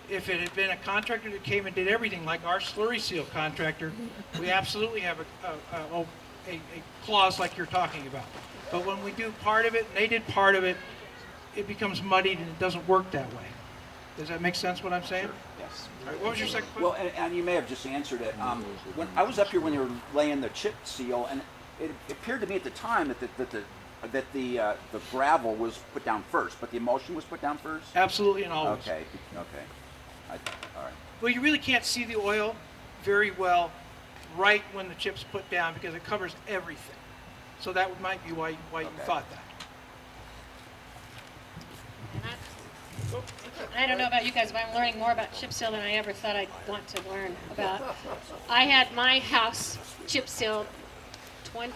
If it had been a contractor that came and did everything, like our slurry seal contractor, we absolutely have a clause like you're talking about. But when we do part of it, and they did part of it, it becomes muddied and it doesn't work that way. Does that make sense what I'm saying? Sure. Yes. All right, what was your second question? Well, and you may have just answered it. When I was up here when they were laying the chip seal, and it appeared to me at the time that the gravel was put down first, but the emulsion was put down first. Absolutely, and always. Okay. All right. Well, you really can't see the oil very well right when the chip's put down because it covers everything. So that might be why you thought that. I don't know about you guys, but I'm learning more about chip seal than I ever thought I'd want to learn about. I had my house chip sealed my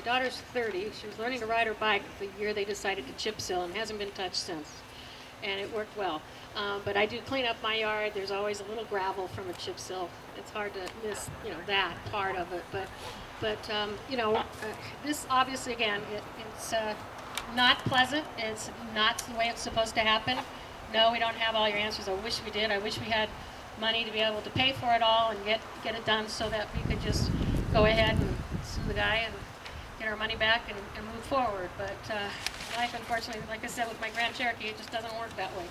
daughter's 30. She was learning to ride her bike the year they decided to chip seal and hasn't been touched since. And it worked well. But I do clean up my yard. There's always a little gravel from a chip seal. It's hard to miss, that part of it. But this obviously, again, it's not pleasant. It's not the way it's supposed to happen. No, we don't have all your answers. I wish we did. I wish we had money to be able to pay for it all and get it done so that we could just go ahead and sue the guy and get our money back and move forward. But life, unfortunately, like I said, with my Grand Cherokee, it just doesn't work that way.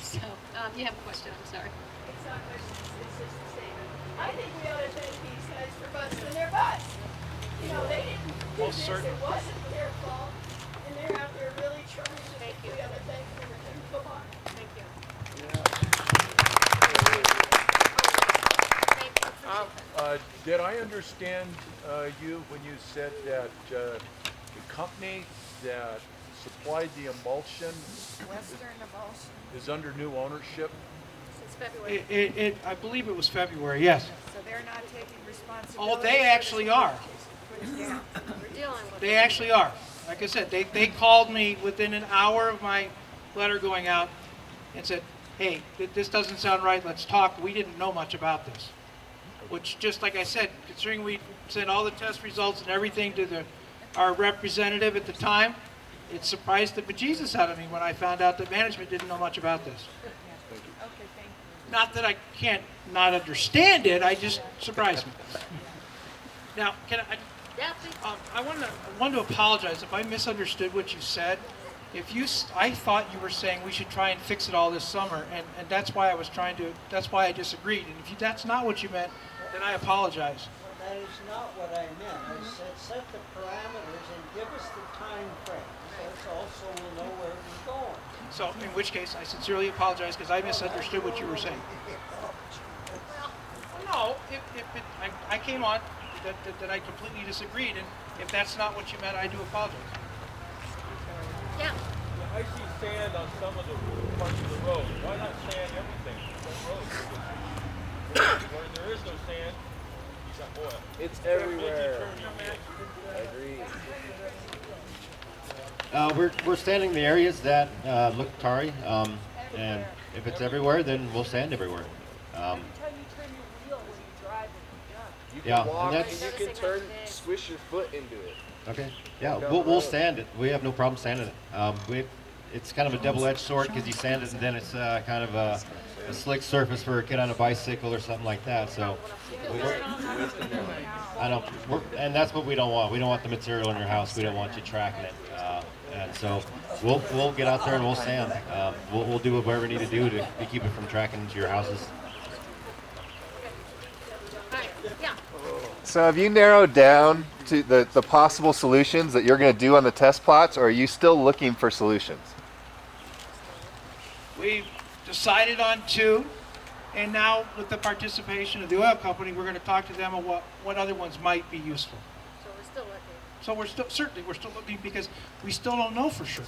So, you have a question, I'm sorry. It's not a question, it's just a statement. I think we ought to thank these guys for busting their butts. They didn't do this, it wasn't their fault, and they're out there really trying to think we ought to thank them and come on. Thank you. Did I understand you when you said that the company that supplied the emulsion Western Emulsion. is under new ownership? Since February. I believe it was February, yes. So they're not taking responsibility. Oh, they actually are. We're dealing with They actually are. Like I said, they called me within an hour of my letter going out and said, hey, this doesn't sound right, let's talk. We didn't know much about this. Which, just like I said, considering we sent all the test results and everything to our representative at the time, it surprised the bejesus out of me when I found out that management didn't know much about this. Okay, thank you. Not that I can't not understand it, I just surprised me. Now, can I? Yeah, please. I want to apologize if I misunderstood what you said. I thought you were saying we should try and fix it all this summer, and that's why I disagreed. And if that's not what you meant, then I apologize. Well, that is not what I meant. I said set the parameters and give us the time frame. That's also we'll know where we're going. So, in which case, I sincerely apologize because I misunderstood what you were saying. Well, no, I came on that I completely disagreed, and if that's not what you meant, I do apologize. Yeah. I see sand on some of the parts of the road. Why not sand everything? Where there is no sand, you got oil. It's everywhere. I agree. We're sanding the areas that look tarry, and if it's everywhere, then we'll sand everywhere. Until you turn your wheel when you drive it. You can Yeah, walk and and you can swish your foot into it. Okay. Yeah, we'll sand it. We have no problem sanding it. It's kind of a double-edged sword because you sand it and then it's kind of a slick surface for a kid on a bicycle or something like that. So, and that's what we don't want. We don't want the material in your house. We don't want you tracking it. And so we'll get out there and we'll sand. We'll do whatever we need to do to keep it from tracking into your houses. All right. Yeah. So have you narrowed down to the possible solutions that you're going to do on the test plots, or are you still looking for solutions? We've decided on 2, and now with the participation of the oil company, we're going to talk to them about what other ones might be useful. So we're still looking. So we're still looking because we still don't know for sure.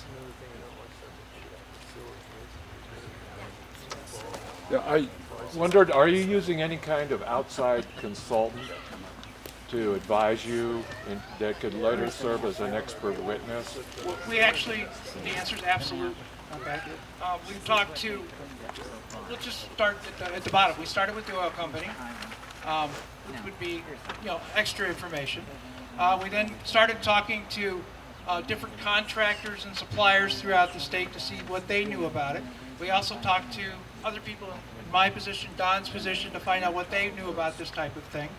Yeah, I wondered, are you using any kind of outside consultant to advise you that could later serve as an expert witness? We actually, the answer is absolutely. Okay. We've talked to, let's just start at the bottom. We started with the oil company, which would be, extra information. We then started talking to different contractors and suppliers throughout the state to see what they knew about it. We also talked to other people in my position, Don's position, to find out what they knew about this type of thing.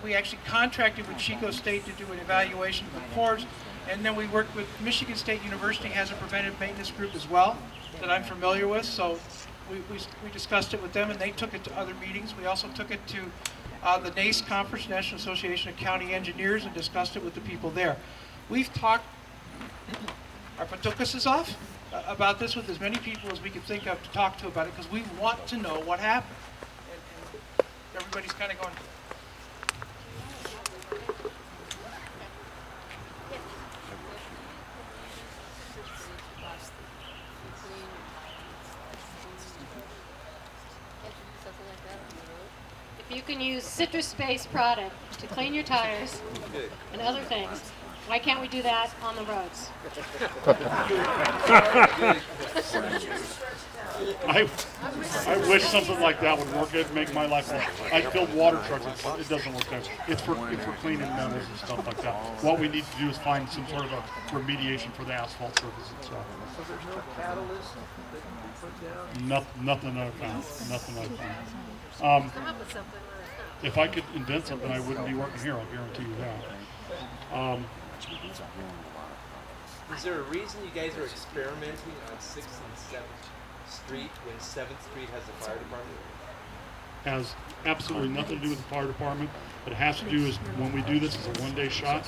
We actually contracted with Chico State to do an evaluation of the cores, and then we worked with Michigan State University, has a preventive maintenance group as well that I'm familiar with, so we discussed it with them, and they took it to other meetings. We also took it to the NACE Conference, National Association of County Engineers, and discussed it with the people there. We've talked our patukas off about this with as many people as we could think of to talk to about it, because we want to know what happened. And everybody's kind of going, If you can use citrus-based product to clean your tires and other things, why can't we do that on the roads? I wish something like that would work. It'd make my life work. I'd build water trucks. It doesn't work that. It's for cleaning metals and stuff like that. What we need to do is find some sort of a remediation for the asphalt surface itself. So there's no catalyst that you put down? Nothing I've found. Nothing I've found. If I could invent something, I wouldn't be working here. I'll guarantee you that. Is there a reason you guys are experimenting on 6th and 7th Street when 7th Street has a fire department? Has absolutely nothing to do with the fire department. What it has to do is when we do this, it's a one-day shot.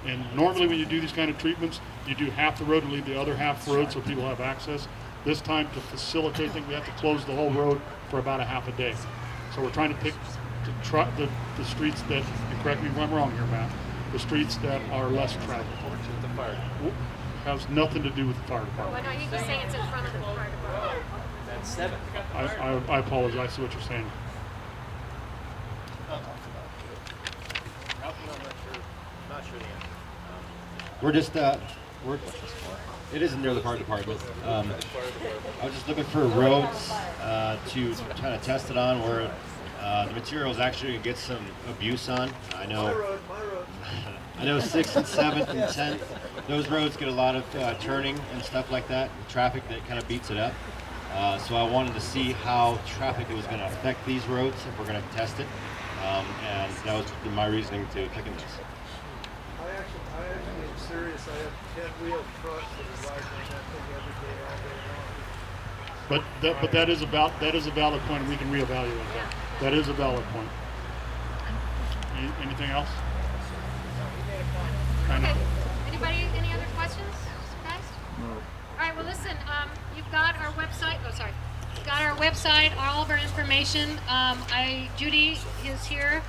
And normally when you do these kind of treatments, you do half the road and leave the other half road so people have access. This time, to facilitate things, we have to close the whole road for about a half a day. So we're trying to pick the streets that, and correct me if I'm wrong here, Matt, the streets that are less traveled. The fire. Has nothing to do with the fire department. Well, no, he's saying it's in front of the fire department. That's 7. I apologize for what you're saying. Not sure the answer. We're just, it isn't near the fire department. I was just looking for roads to kind of test it on where the materials actually get some abuse on. I know, I know 6th and 7th and 10th, those roads get a lot of turning and stuff like that, traffic that kind of beats it up. So I wanted to see how traffic was going to affect these roads if we're going to test it. And that was my reasoning to picking this. I actually am serious. I have 10-wheel trucks that are riding on that thing every day, all day long. But that is a valid point, and we can reevaluate that. That is a valid point. Anything else? Okay. Anybody? Any other questions, guys? No. All right. Well, listen. You've got our website. Oh, sorry. You've got our website. All of our information. Judy is here,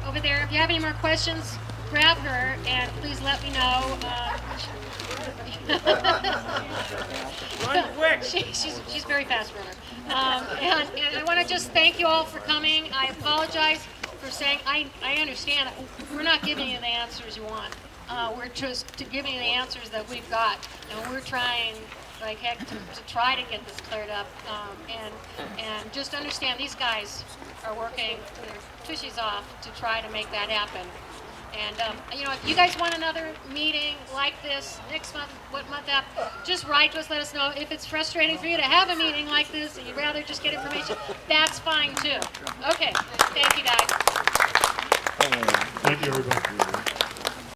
over there. If you have any more questions, grab her and please let me know. Run quick. She's very fast runner. And I want to just thank you all for coming. I apologize for saying I understand we're not giving you the answers you want. We're just giving you the answers that we've got, and we're trying like heck to try to get this cleared up. And just understand these guys are working their tushies off to try to make that happen. And you know, if you guys want another meeting like this next month, what month up, just write to us, let us know. If it's frustrating for you to have a meeting like this and you'd rather just get information, that's fine too. Okay, thank you guys. Thank you, everybody.